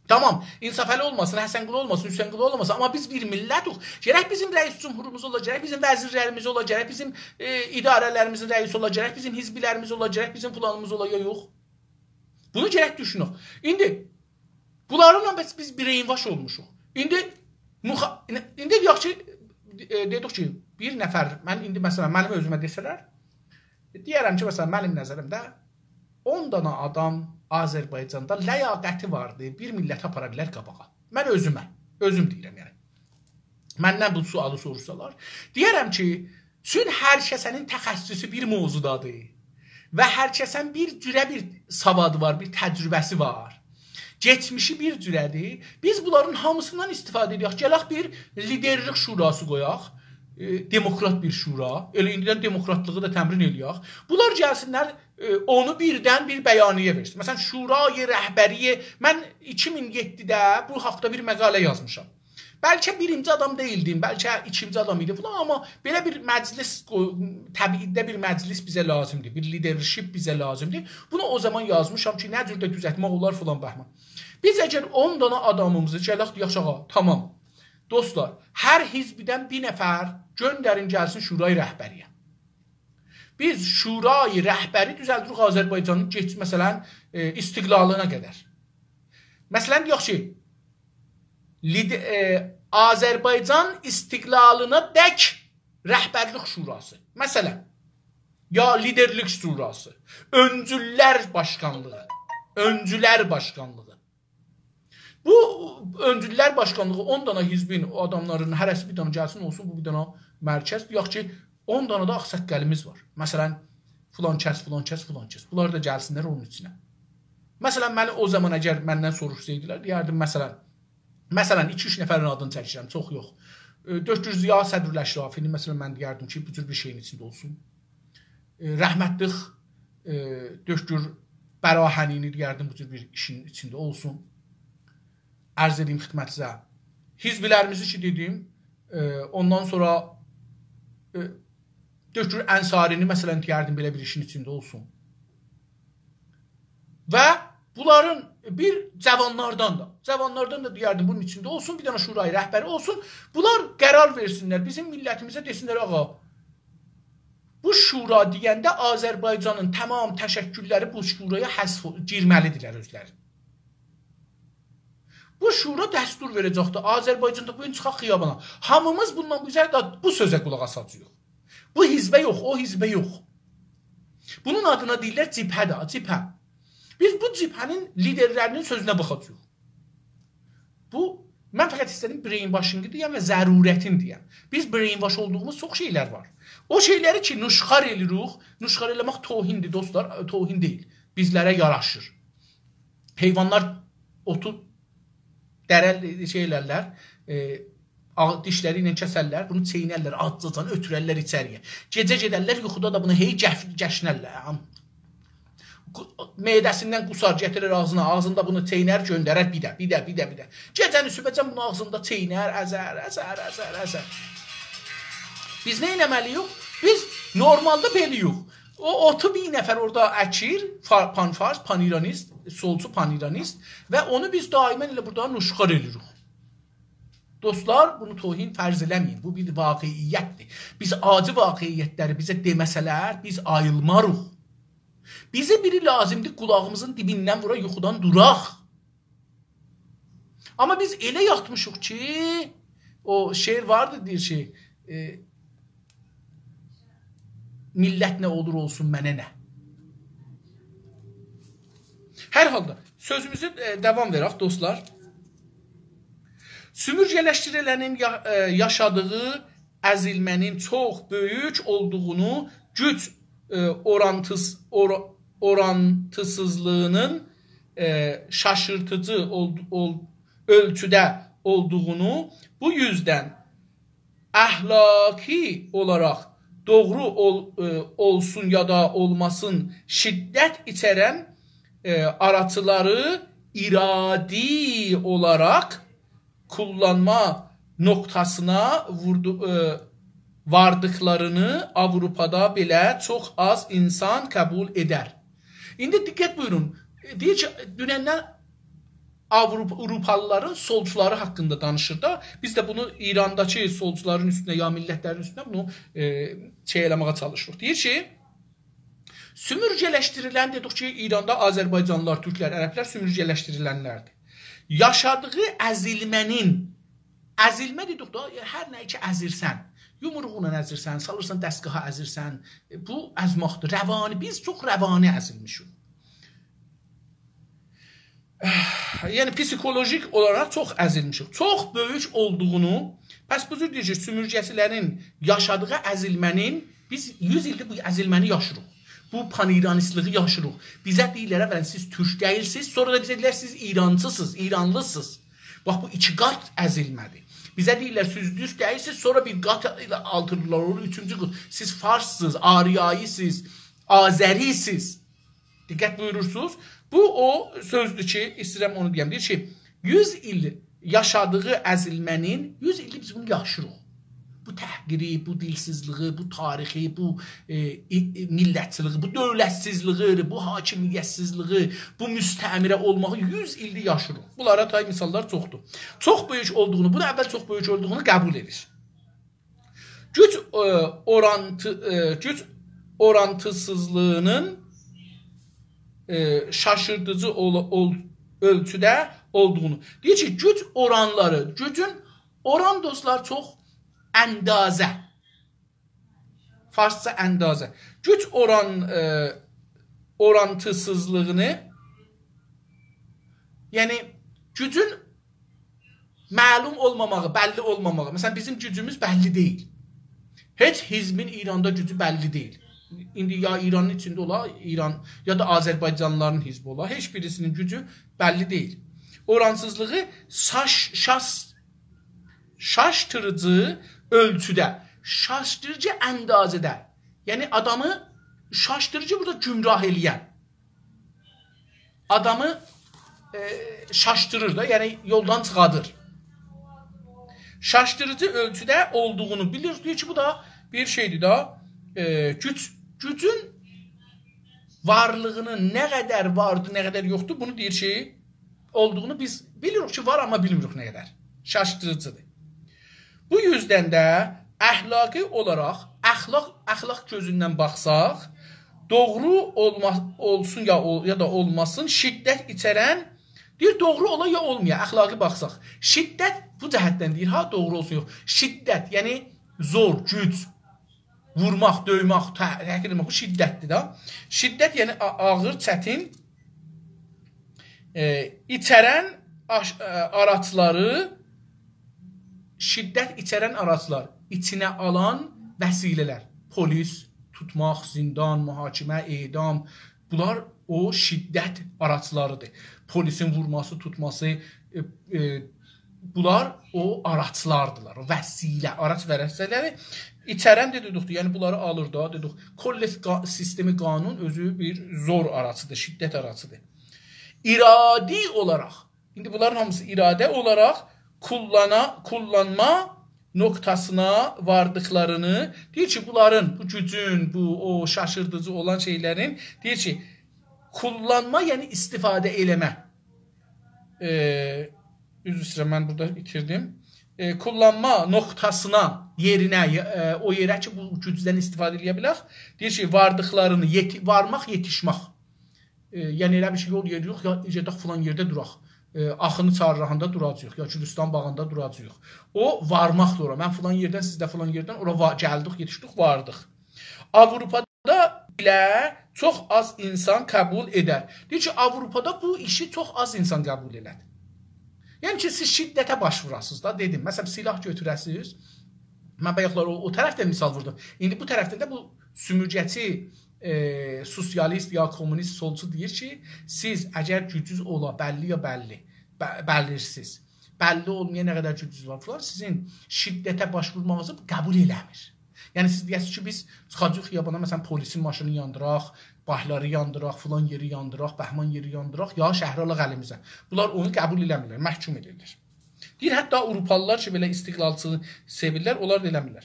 Tamam, İnsaf Əli olmasın, Həsənqulu olmasın, Hüseynqulu olmasın, amma biz bir millətik. Gərək bizim rəis cümhurumuz ola, gərək bizim vəzirlərimiz ola, gərək bizim idarələrimizin rəisi ola, gərək bizim hizbilərimiz ola, gərək bizim planımız ola, ya yox. Bunu gərək düşünək. İndi bunlarla biz bireyinvaş olmuşuq. İndi deyək ki, dedik ki, bir nəfər, mən indi məsələn mənim özümə desələr, deyərəm ki, məsələn mənim nəzərimdə 10 dana adam Azərbaycanda ləyaqəti vardı, bir millət apara bilər qabağa. Mən özüm deyirəm yəni. Məndən bu sualı soruşsalar, deyərəm ki, çünki hər kəsənin təxəssüsü bir mövzudadır və hər kəsən bir cürə bir savadı var, bir təcrübəsi var. Geçmişi bir cürədir. Biz bunların hamısından istifadə edək. Gələk bir liderlik şurası qoyaq. Demokrat bir şura, elə indidən demokratlığı da təmrin eləyək. Bunlar gəlsinlər, onu birdən bir bəyaniyə versin. Məsələn, şurayı rəhbəriyə, mən 2007-də bu haqda bir məqalə yazmışam. Bəlkə birinci adam deyildim, bəlkə ikinci adam idi falan, amma belə bir məclis, təbiidə bir məclis bizə lazımdır, bir lidership bizə lazımdır. Bunu o zaman yazmışam ki, nə cürdə düzəltmək olar falan bəhmən. Biz əgər 10 dana adamımızı gələk deyək ağa, tamam. Dostlar, hər hizbidən bir nəfər göndərin gəlsin şurayı rəhbəriyə. Biz şurayı rəhbəri düzəldirik Azərbaycanın məsələn istiqlalına qədər. Məsələn deyək ki, Azərbaycan istiqlalına dək rəhbərlik şurası. Məsələn, ya liderlik şurası, öncülər başkanlığı, Bu öncülər başkanlığı 10 dana hizbin adamların hərəsi bir dana gəlsin olsun, bu bir dana mərkəz. Deyək ki, 10 dana da ağsaqqəlimiz var. Məsələn, filan kəs. Bunlar da gəlsinlər onun içinə. Məsələn, məni o zaman əgər məndən soruşsaydılar, deyərdim, məsələn 2-3 nəfərin adını çəkirəm, çox yox. Dr. Ziya Sədrül-Əşrafini, məsələn, mən deyərdim ki, bu cür bir şeyin içində olsun. Rəhmətlik Dr. Bərahənini deyərdim, bu cür bir işin içində olsun. Ərz edeyim xidmətinizə. Hizbilərimizi ki dedim, ondan sonra Dr. Ənsarini məsələn deyərdim belə bir işin içində olsun. Və bunların bir cavanlardan da deyərdim bunun içində olsun, bir dənə şurayı rəhbəri olsun. Bunlar qərar versinlər, bizim millətimizə desinlər, ağa, bu şura deyəndə Azərbaycanın tamam təşəkkülləri bu şuraya həsf girməlidirlər özləri. Bu şura dəstur verəcəkdir. Azərbaycanda bu gün çıxaq xiyabana. Hamımız bundan güzel bu sözə qulaq asacağıq. Bu hizbə yox, o hizbə yox. Bunun adına deyirlər cibhədir, cibhə. Biz bu cibhənin liderlərinin sözünə baxacağıq. Bu, mən fəqət istədim brainwashing deyəm və zərurətin deyəm. Biz brainwash olduğumuz çox şeylər var. O şeyləri ki, nuşxar edirik, nuşxar eləmək tohindir, dostlar, tohin deyil. Bizlərə yaraşır. Heyvanlar otu dərəl şeylərlər, dişləri ilə kəsərlər, bunu çeynərlər, acıcan, ötürərlər içəriyə. Gecə gedərlər, yuxuda da bunu hey gəşnərlər. Meydəsindən qusar, gətirir ağzına, ağzında bunu çeynər, göndərər, bir də. Gecəni sübəcən bunu ağzında çeynər, əzər. Biz nə eləməliyik? Biz normalda beliyik. O otu bir nəfər orada əkir, panfars, paniranist, solcu paniranist və onu biz daimən elə burada nuşxar edirik. Dostlar, bunu tohin fərz eləməyin. Bu bir vaqiiyyətdir. Biz acı vaqiiyyətləri bizə deməsələr, biz ayılmarıq. Bizə biri lazımdır, qulağımızın dibindən vura, yuxudan duraq. Amma biz elə yatmışıq ki, o şeir vardır, deyir ki, millət nə olur olsun, mənə nə? Hər halda, sözümüzü davam verək, dostlar. Sümürgələşdirilənin yaşadığı əzilmənin çox böyük olduğunu, güc orantısızlığının şaşırtıcı ölçüdə olduğunu, bu yüzdən əhlaki olaraq doğru olsun ya da olmasın şiddet içeren araçları iradi olarak kullanma noktasına vardıklarını Avrupa'da belə çox az insan qəbul edər. İndi diqqət buyurun. Deyir ki, dünəndən Avrupalıların solçuları haqqında danışır da, biz də bunu İrandakı solçuların üstünə ya millətlərin üstünə bunu eləməyə çalışırıq. Deyir ki, sümürgələşdirilən dedik ki, İranda Azərbaycanlılar, Türklər, Ərəblər sümürgələşdirilənlərdir. Yaşadığı əzilmənin, əzilmə dedik da, hər nə ki əzirsən, yumruğuna əzirsən, salırsan dəstgaha əzirsən, bu əzmaqdır, rəvani, biz çox rəvani əzilmişik. Yəni psikolojik olaraq çox əzilmişik. Çox böyük olduğunu, pəs bu cür deyir ki, sümürgəsilərin yaşadığı əzilmənin, biz 100 ildir bu əzilməni yaşırıq. Bu panİranistliği yaşırıq. Bizə deyirlər, əvvələn siz türk deyilsiniz, sonra da bizə deyirlər, siz İrancısınız, İranlısınız. Bax, bu iki qat əzilmədir. Bizə deyirlər, siz düz deyilsiniz, sonra bir qat ilə altırırlar, onu üçüncü qat. Siz Farssınız, Ariyayısınız, Azərisiz. Diqqət buyurursunuz. Bu o sözdür ki, istəyirəm onu deyəm. Deyir ki, 100 il yaşadığı əzilmənin 100 ildir biz bunu yaşırıq. Bu təhqiri, bu dilsizliği, bu tarixi, bu millətçiliği, bu dövlətsizliği, bu hakimiyyətsizliği, bu müstəmirə olmağı 100 ildir yaşırıq. Bunlara tay misallar çoxdur. Çox böyük olduğunu, bu da əvvəl çox böyük olduğunu qəbul edir. Güc orantısızlığının şaşırtıcı ölçüdə olduğunu. Deyir ki, güc oranları, gücün oran dostlar çox əndazə. Farsça əndazə. Güc orantısızlığını, yəni gücün məlum olmamağı, bəlli olmamağı. Məsələn, bizim gücümüz bəlli deyil. Heç hizbin İranda gücü bəlli deyil. İndi ya İranın içində ola, İran ya da Azərbaycanlıların hizbi ola, heç birisinin gücü bəlli deyil. Oransızlığı şaştırıcı ölçüdə, şaştırıcı əndazədə, yəni adamı şaştırıcı burada gümrah eləyən, adamı şaştırır da, yəni yoldan çıxadır. Şaştırıcı ölçüdə olduğunu bilir, deyir ki, bu da bir şeydir da, gücün varlığının nə qədər vardı, nə qədər yoxdur, bunu deyir ki, olduğunu biz bilirik ki, var, amma bilmirik nə qədər. Şaştırıcıdır. Bu yüzdən də əxlaqi olaraq, əxlaq gözündən baxsaq, doğru olsun ya da olmasın, şiddət içərən, deyir, doğru ola ya olmaya, əxlaqi baxsaq. Şiddət bu cəhətdən deyir, ha, doğru olsun, yox. Şiddət, yəni zor, güc, vurmaq, döymək, təhqir etmək, bu şiddətdir da. Şiddət, yəni ağır, çətin, içərən araçları, şiddət içərən araçlar, içinə alan vəsilələr, polis, tutmaq, zindan, mühakimə, edam, bunlar o şiddət araçlarıdır. Polisin vurması, tutması, bunlar o araçlardılar, o vəsilə, araç vəsilələri içərən dedik, yəni bunları alır da, dedik, kollektiv sistemi qanun özü bir zor araçıdır, şiddət araçıdır. İradi olaraq, indi bunların hamısı iradə olaraq kullanma noktasına vardıklarını, deyir ki, bunların, bu gücün, bu o şaşırtıcı olan şeylərin, deyir ki, kullanma, yəni istifadə eləmə. Üzr istəyirəm, mən burada itirdim. Kullanma noktasına, yerinə, o yerə ki, bu gücdən istifadə edə bilək, deyir ki, vardıqlarını, varmaq, yetişmək. Yəni, elə bir şey yol yeri yox, ya gedək filan yerdə duraq. Axını çağırıranda duracaq, ya Gülüstan bağında duracaq. O, varmaqdır ora. Mən filan yerdən, siz də filan yerdən ora gəldik, yetişdik, vardıq. Avropada belə çox az insan qəbul edər. Deyir ki, Avropada bu işi çox az insan qəbul edər. Yəni ki, siz şiddətə başvurasınız da, dedim. Məsələn, silah götürəsiniz. Mən bayaqlar o tərəfdən misal vurdum. İndi bu tərəfdən də bu sümürgəçi, sosialist ya komünist solcu deyir ki, siz əgər gücünüz ola, bəlli ya bəllirsiniz. Bəlli olmayan nə qədər gücünüz var falan, sizin şiddətə başvurmağınızı qəbul eləmir. Yəni siz deyəsiniz ki, biz çıxacağıq xiyabana, məsələn, polisin maşını yandıraq, bahları yandıraq, filan yeri yandıraq, bəhman yeri yandıraq, ya şəhər alaq əlimizə. Bunlar onu qəbul eləmirlər, məhkum edirlər. Deyir, hətta Avropalılar ki, belə istiqlalçı sevirlər, onlar da eləmirlər.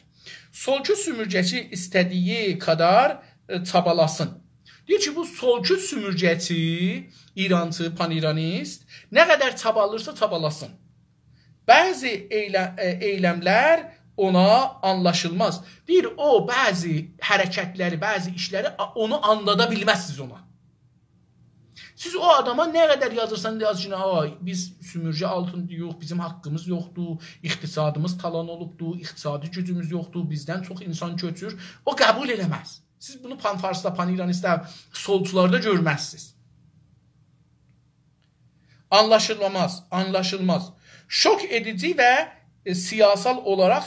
Solcu sümürgəçi istədiyi kadar çabalasın. Deyir ki, bu solcu sümürgəçi, İrancı, pan-İranist nə qədər çabalırsa çabalasın. Bəzi eyləmlər ona anlaşılmaz. Deyir, o bəzi hərəkətləri, bəzi işləri onu anlada bilməzsiniz ona. Siz o adama nə qədər yazırsan, yazın, biz sümürgə altındayıq, bizim haqqımız yoxdur, iqtisadımız talan olubdur, iqtisadi gücümüz yoxdur, bizdən çox insan köçür. O qəbul eləməz. Siz bunu pan-farsda, pan-İranistdə, solcularda görməzsiniz. Anlaşılmaz. Şok edici və siyasal olaraq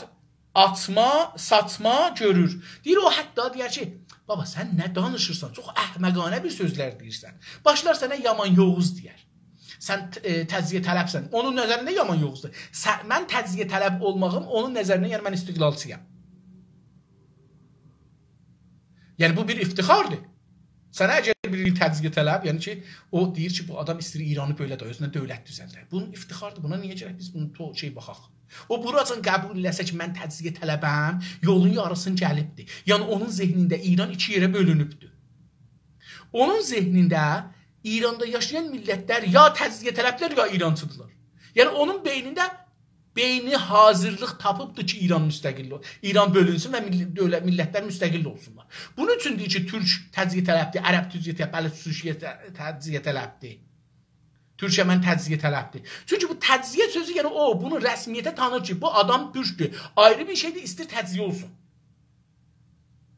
satma görür. Deyir, o hətta deyər ki, baba, sən nə danışırsan? Çox əhməqanə bir sözlər deyirsən. Başlar sənə yaman yoğuz deyər. Sən təzyiyə tələbsən. Onun nəzərində yaman yoğuzdur. Mən təzyiyə tələb olmağım, onun nəzərində, yəni mən istiqlalçıyam. Yəni bu bir iftixardır. Sənə əgər bir təzyiyə tələb, yəni ki, o deyir ki, bu adam istəyir İranı belə də özünə dövlət düzəldir. Bunun iftixardır. Buna niyə gərək biz bunu baxaq? O buracan qəbul eləsə ki, mən təzyiyə tələbəm, yolun yarısını gəlibdir. Yəni onun zehnində İran iki yerə bölünübdür. Onun zehnində İranda yaşayan millətlər ya təzyiyə tələblər, ya İrancıdırlar. Yəni onun beyni hazırlıq tapıbdır ki, İran müstəqil olsun. İran bölünsün və millətlər müstəqil olsunlar. Bunun üçün deyir ki, Türk təzyiyə tələbdir, Ərəb təzyiyə tələbdir. Türkçəmən təzyiyə tələbdir. Çünki bu təzyiyə sözü, yəni o, bunu rəsmiyyətə tanır ki, bu adam türkdür. Ayrı bir şeydir, istir təzyiyə olsun.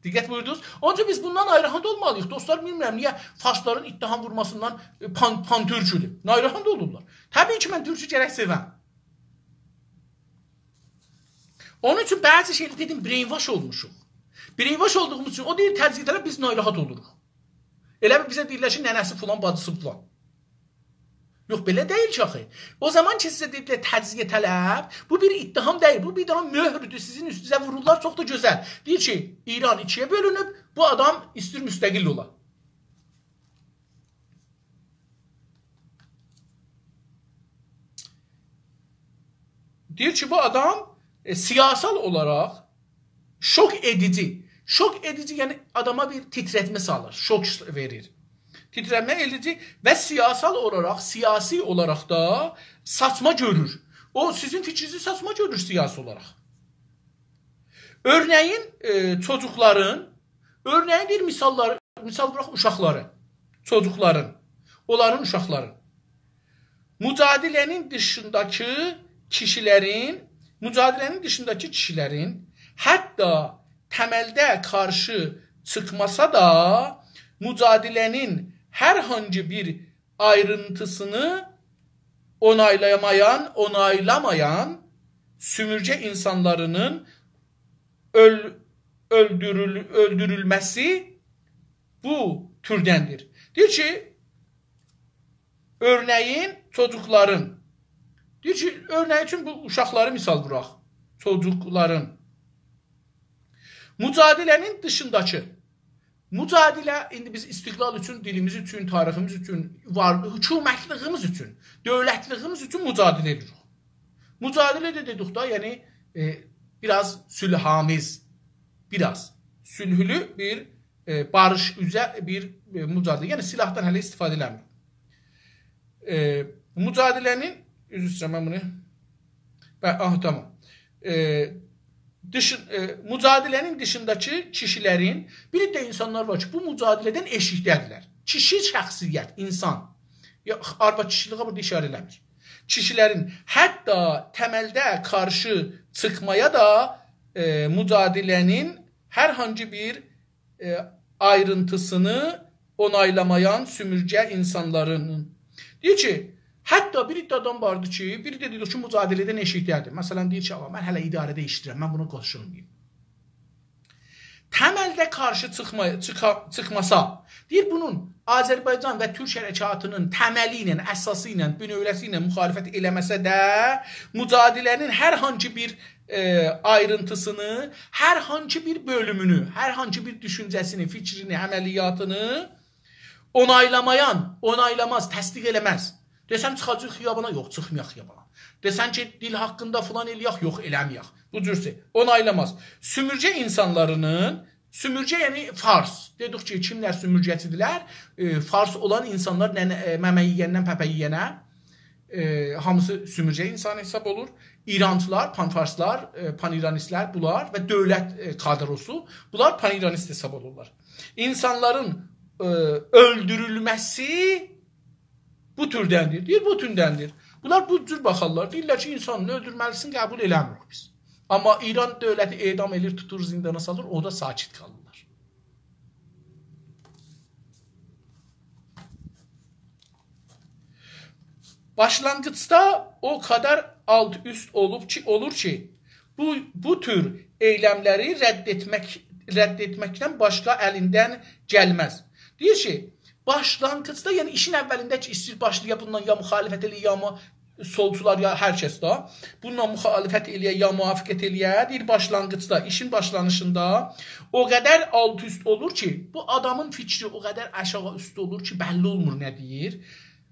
Diqqət buyurdunuz. Onun üçün biz bundan ayrıhand olmalıyıq. Dostlar, bilmirəm, niyə farsların ittiham vurmasından pan-türküdür. Ayrıhand olurlar. Təbii ki, mən türkü gərək sevəm. Onun üçün bəzi şeylə dedim, brainwash olmuşuq. Brainwash olduğumuz üçün, o deyir təzyiyə tələb, biz narahat oluruq. Elə bizə deyirlər ki, nənəsi filan, bacısı filan. Yox, belə deyil ki, axı. O zaman ki, sizə deyirlər təzyiyə tələb, bu bir ittiham deyil, bu bir dana möhrdür, sizin üstünüzə vururlar, çox da gözəl. Deyir ki, İran ikiyə bölünüb, bu adam istir müstəqil ola. Deyir ki, bu adam siyasal olaraq şok edici, yəni adama bir titrətmə salır, şok verir. Titrəmə edici və siyasal olaraq, siyasi olaraq da saçma görür. O sizin fikrinizi saçma görür siyasi olaraq. Örneğin çocukların, örneğin bir misal bırak uşaqları, çocukların, onların uşaqları. Mücadilənin dışındakı kişilərin hətta təməldə qarşı çıxmasa da mücadilənin hər hangi bir ayrıntısını onaylamayan sümürgə insanlarının öldürülməsi bu türdəndir. Deyir ki, örneğin çocukların, deyir ki, örneğin üçün bu uşaqları misal bıraq, çocukların. Mücadilənin dışındakı, mücadilə, indi biz istiqlal üçün, dilimiz üçün, tariximiz üçün, hökumətliyimiz üçün, dövlətliyimiz üçün mücadilə edirik. Mücadilə də dedik da, yəni biraz sülhamiz, biraz sülhülü bir barış üzə bir mücadilə. Yəni silahdan hələ istifadə eləmir. Mücadilənin, üzr istəyirəm mən bunu. Tamam. Mücadilənin dışındakı kişilərin, bir də insanlar var ki, bu mücadilədən eşikdədirlər. Kişi şəxsiyyət, insan. Arba kişiliğə burada işarə eləmir. Kişilərin hətta təməldə qarşı çıxmaya da mücadilənin hər hangi bir ayrıntısını onaylamayan sümürgə insanlarının. Deyir ki, hətta bir iddiadan vardı ki, biri də deyir ki, mücadilədən eşikdədir. Məsələn, deyir ki, mən hələ idarədə işləyirəm, mən bunu qoşulmayayım. Təməldə qarşı çıxmasa, deyir bunun Azərbaycan və Türk hərəkatının təməli ilə, əsası ilə, bünövrəsi ilə müxalifət eləməsə də, mücadilənin hər hangi bir ayrıntısını, hər hansı bir bölümünü, hər hansı bir düşüncəsini, fikrini, əməliyyatını onaylamaz, təsdiq eləməz. Desəm çıxacaq xiyabana, yox, çıxmayaq xiyabana. Desən ki, dil haqqında filan eləyək, yox, eləməyək. Bu cürsə, onaylamaz. Sümürcə insanlarının, sümürcə yəni fars, dedik ki, kimlər sümürcəçidirlər? Fars olan insanlar məmə yiyəndən pəpə yiyənə, hamısı sümürcə insan hesab olur. İrancılar, panfarslar, paniranistlər bunlar və dövlət kadrosu, bunlar paniranist hesab olurlar. İnsanların öldürülməsi bu türdəndir. Deyir, bu türdəndir. Bunlar bu cür baxarlar. Deyirlər ki, insanını öldürməlisin, qəbul eləmirik biz. Amma İran dövləti edam edir, tutur, zindana salır, o da sakit qalırlar. Başlanğıçda o kadar alt üst olur ki, bu tür eylemləri rədd etməkdən başqa əlindən gəlməz. Deyir ki, başlanğıçda, yəni işin əvvəlində ki, istəyir başlaya bundan ya müxalifət eləyə, ya solçular, ya hər kəs də bundan müxalifət eləyə, ya müvafiqət eləyə, deyir başlanğıçda, işin başlanışında o qədər alt üst olur ki, bu adamın fikri o qədər aşağı üst olur ki, bəlli olmur nə deyir.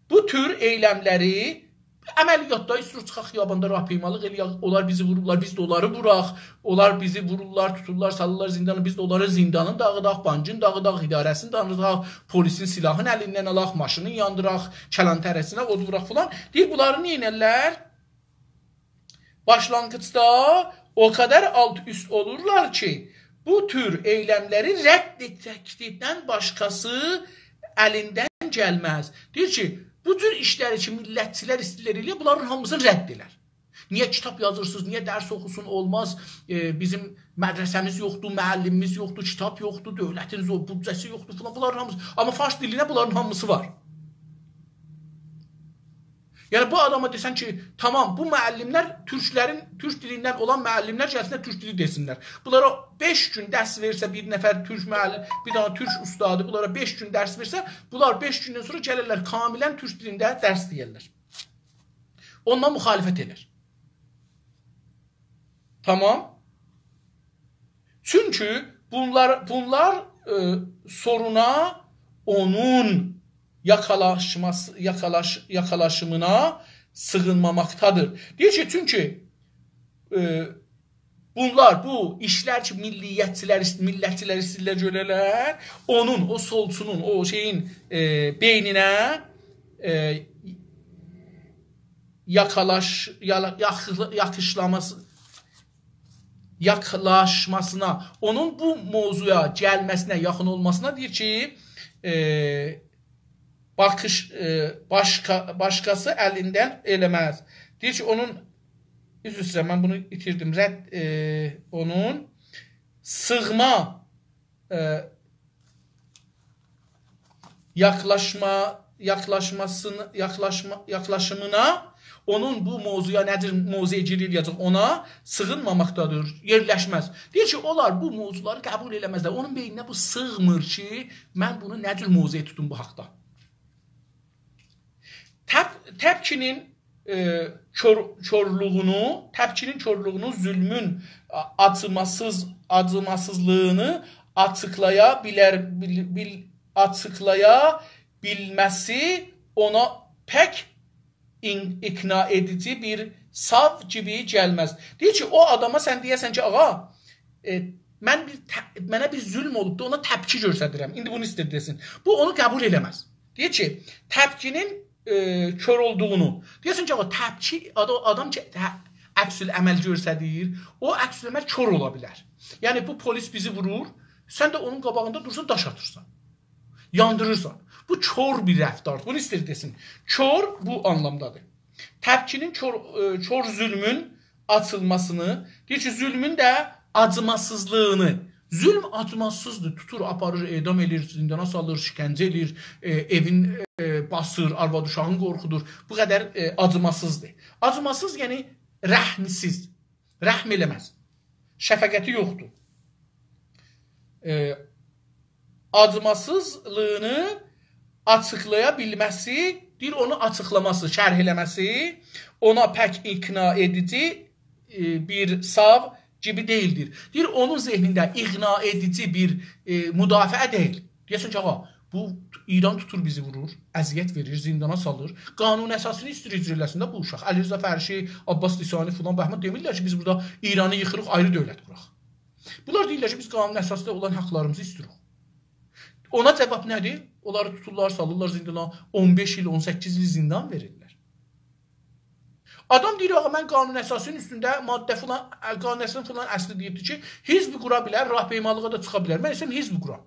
Bu tür eylemləri əməliyyatda istəyir çıxaq xiyabanda rapeymalıq eləyək, onlar bizi vururlar, biz də onları vuraq, onlar bizi vururlar, tuturlar, salırlar zindanı, biz də onları zindanın dağıdaq, bancın dağıdaq, idarəsini dağıdaq, polisin silahın əlindən alaq, maşını yandıraq, kələntərəsinə od vuraq filan. Deyir, bunları neynərlər? Başlanğıçda o kadar alt üst olurlar ki, bu tür eylemləri rədd etməkdən başqası əlindən gəlməz. Deyir ki, bu cür işləri ki, millətçilər istəyirlər eləyir, bunların hamısını rədd elər. Niyə kitab yazırsınız, niyə dərs oxusun, olmaz, bizim mədrəsəmiz yoxdur, müəllimimiz yoxdur, kitab yoxdur, dövlətin büdcəsi yoxdur falan, bunların hamısı. Amma fars dilinə bunların hamısı var. Yəni bu adama desən ki, tamam, bu müəllimlər türk dilindən olan müəllimlər gəlsinlər türk dili desinlər. Bunlara 5 gün dərs versə bir nəfər türk müəllim, bir dana türk ustadı, bunlara 5 gün dərs versə, bunlar 5 gündən sonra gəlirlər kamilən türk dilində dərs deyirlər. Ondan müxalifət edir. Tamam. Çünki bunlar soruna onun yakalaşımına sığınmamaktadır. Deyir ki, çünki bunlar, bu işlər ki, millətçilər istəyirlər görərlər, onun, o solçunun, o şeyin beyninə yaklaşmasına, onun bu mövzuya gəlməsinə, yaxın olmasına deyir ki, başqası əlindən eləməz. Deyir ki, onun, üzr istəyirəm, mən bunu itirdim, onun sığma yaklaşımına, onun bu mövzuya nədir, mövzuya giriləcək, ona sığınmamaqdadır, yerləşməz. Deyir ki, onlar bu mövzuları qəbul eləməzlər. Onun beyninə bu sığmır ki, mən bunu nə cür mövzuya tutum bu haqda. Təpkinin körlüğünü, zülmün acımasızlığını açıklaya bilməsi ona pək ikna edici bir sav gibi gəlməz. Deyir ki, o adama sən deyəsən ki, ağa, mənə bir zülm olubdur, ona təpki göstərirəm. İndi bunu istəyir desin. Bu onu qəbul eləməz. Deyir ki, təpkinin kör olduğunu. Deyəsən ki, təpki, adam ki, əksül əməl göstərir, o əksül əməl kör ola bilər. Yəni, bu polis bizi vurur, sən də onun qabağında dursan, daş atırsan, yandırırsan. Bu kör bir rəftardır. Bunu istəyir desin. Kör bu anlamdadır. Təpkinin kör zülmün açılmasını, deyir ki, zülmün də acımasızlığını, zülm acımasızdır, tutur, aparır, edam edir, zindana salır, şikəncə edir, evin basır, arvad uşağın qorxudur. Bu qədər acımasızdır. Acımasız, yəni rəhmsiz, rəhm eləməz. Şəfəqəti yoxdur. Acımasızlığını açıqlaya bilməsi, deyir, onu açıqlaması, şərh eləməsi ona pək ikna edici bir sav gibi değildir. Deyir, onun zehnində iqna edici bir müdafiə deyil. Deyəsən ki, ağa, bu İran tutur bizi vurur, əziyyət verir, zindana salır. Qanun əsasını istir icra eləsin də bu uşaq. Əli Rza Fərşi, Abbas Lisani filan Bəhmət demirlər ki, biz burada İranı yıxırıq, ayrı dövlət quraq. Bunlar deyirlər ki, biz qanun əsasında olan haqlarımızı istirik. Ona cavab nədir? Onları tuturlar, salırlar zindana, 15 il, 18 il zindan verirlər. Adam deyir, ağa, mən qanun əsasının üstündə maddə filan, qanun əsasının filan əsli deyibdir ki, hizb qura bilər, rahbeymalığa da çıxa bilər. Mən istəyirəm hizb quram.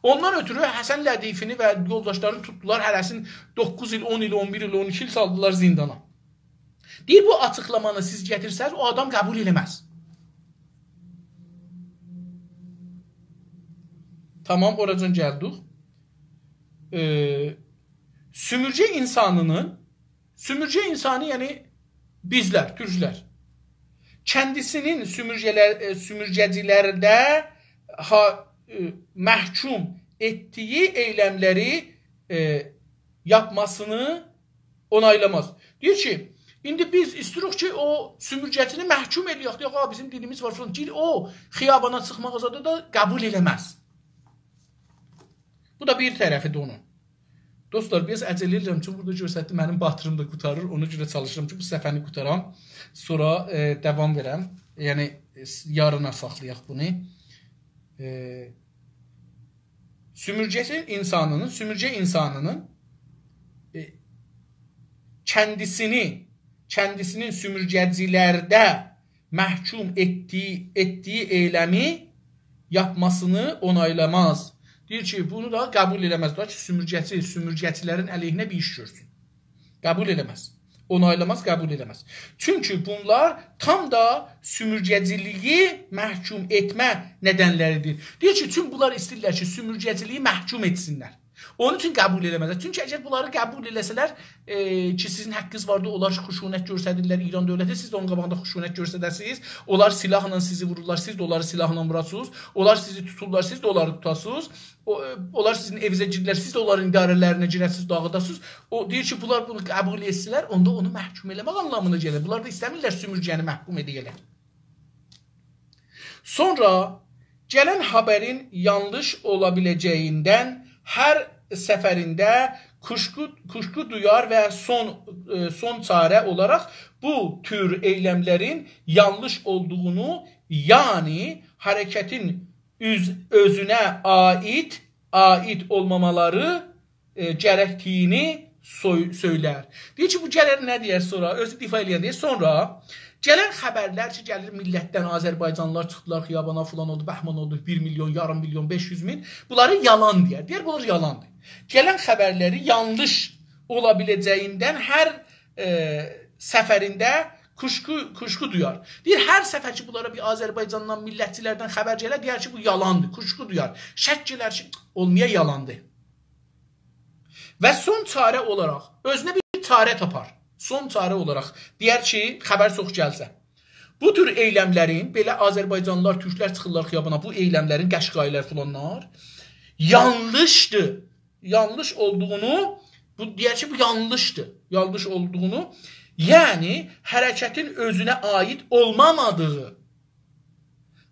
Ondan ötürü Həsən Lədifini və yoldaşlarını tutdular, hərəsini 9 il, 10 il, 11 il, 12 il saldılar zindana. Deyir, bu açıqlamanı siz gətirsəz, o adam qəbul eləməz. Tamam, oradan gəldik. Sümürcə insanı yəni bizlər, türklər, kəndisinin sümürcəcilərdə məhkum etdiyi eyləmləri yapmasını onaylamaz. Deyir ki, indi biz istirik ki, o sümürcətini məhkum edək. Deyək, bizim dilimiz var. Deyir, o xiyabana çıxmaq azadı da qəbul eləməz. Bu da bir tərəfidir onun. Dostlar, biraz əcəl edirəm ki, burada görsətdi, mənim batırım da qutarır. Ona görə çalışıram ki, bu səfəni qutaram. Sonra davam verəm. Yəni, yarına saxlayaq bunu. Sümürcə insanının kəndisinin sümürcəcilərdə məhkum etdiyi eyləmi yapmasını onaylamaz. Deyir ki, bunu da qəbul eləməz. Deyir ki, sümürcəçilərin əleyhinə bir iş görsün. Qəbul eləməz. Onaylamaz, qəbul eləməz. Çünki bunlar tam da sümürcəciliyi məhkum etmə nədənləridir. Deyir ki, çünki bunlar istəyirlər ki, sümürcəciliyi məhkum etsinlər. Onun üçün qəbul eləməzlər. Çünki əgər bunları qəbul eləsələr ki, sizin haqqınız vardı, onlar xuşunət göstərirlər İran dövləti, siz də onun qabağında xuşunət göstərəsiniz. Onlar silahla sizi vururlar, siz də onları silahla vurasınız. Onlar sizi tuturlar, siz də onları tutasınız. Onlar sizin evinizə girdirlər, siz də onların idarələrinə girəsiniz, dağıdasınız. O deyir ki, bunlar bunu qəbul etsələr, onda onu məhkum eləmək anlamına gəlir. Bunlar da istəmirlər sümürcəni məhkum edəyələr. Sonra gələn xəbərin yanlış ola biləcəyindən hər səfərində kuşku duyar və son çarə olaraq bu tür eylemlərin yanlış olduğunu, yəni hərəkətin özünə aid olmamaları gərəkdiyini söylər. Deyir ki, bu gəlir nə deyər sonra? Özü difa eləyən deyir. Sonra gələn xəbərlər ki, gəlir millətdən Azərbaycanlılar çıxdılar, xiyabana falan oldu, bəhman oldu, 1 milyon, yarım milyon, 500 min. Bunları yalan deyər. Deyər, bunlar yalandır. Gələn xəbərləri yanlış ola biləcəyindən hər səfərində kuşku duyar. Deyir, hər səfər ki, bunlara bir Azərbaycandan, millətçilərdən xəbər gələr, deyər ki, bu yalandır, kuşku duyar. Şək gələr ki, olmaya yalandır. Və son çarə olaraq, özünə bir çarə tapar. Son çarə olaraq deyər ki, xəbər çox gəlsə. Bu tür eyləmlərin, belə Azərbaycanlılar, türklər çıxırlar xiyabana, bu eyləmlərin, qəşqayilər filanlar, yanlışdır. Yanlış olduğunu, deyər ki, bu yanlışdır. Yanlış olduğunu, yəni hərəkətin özünə aid olmamadığı.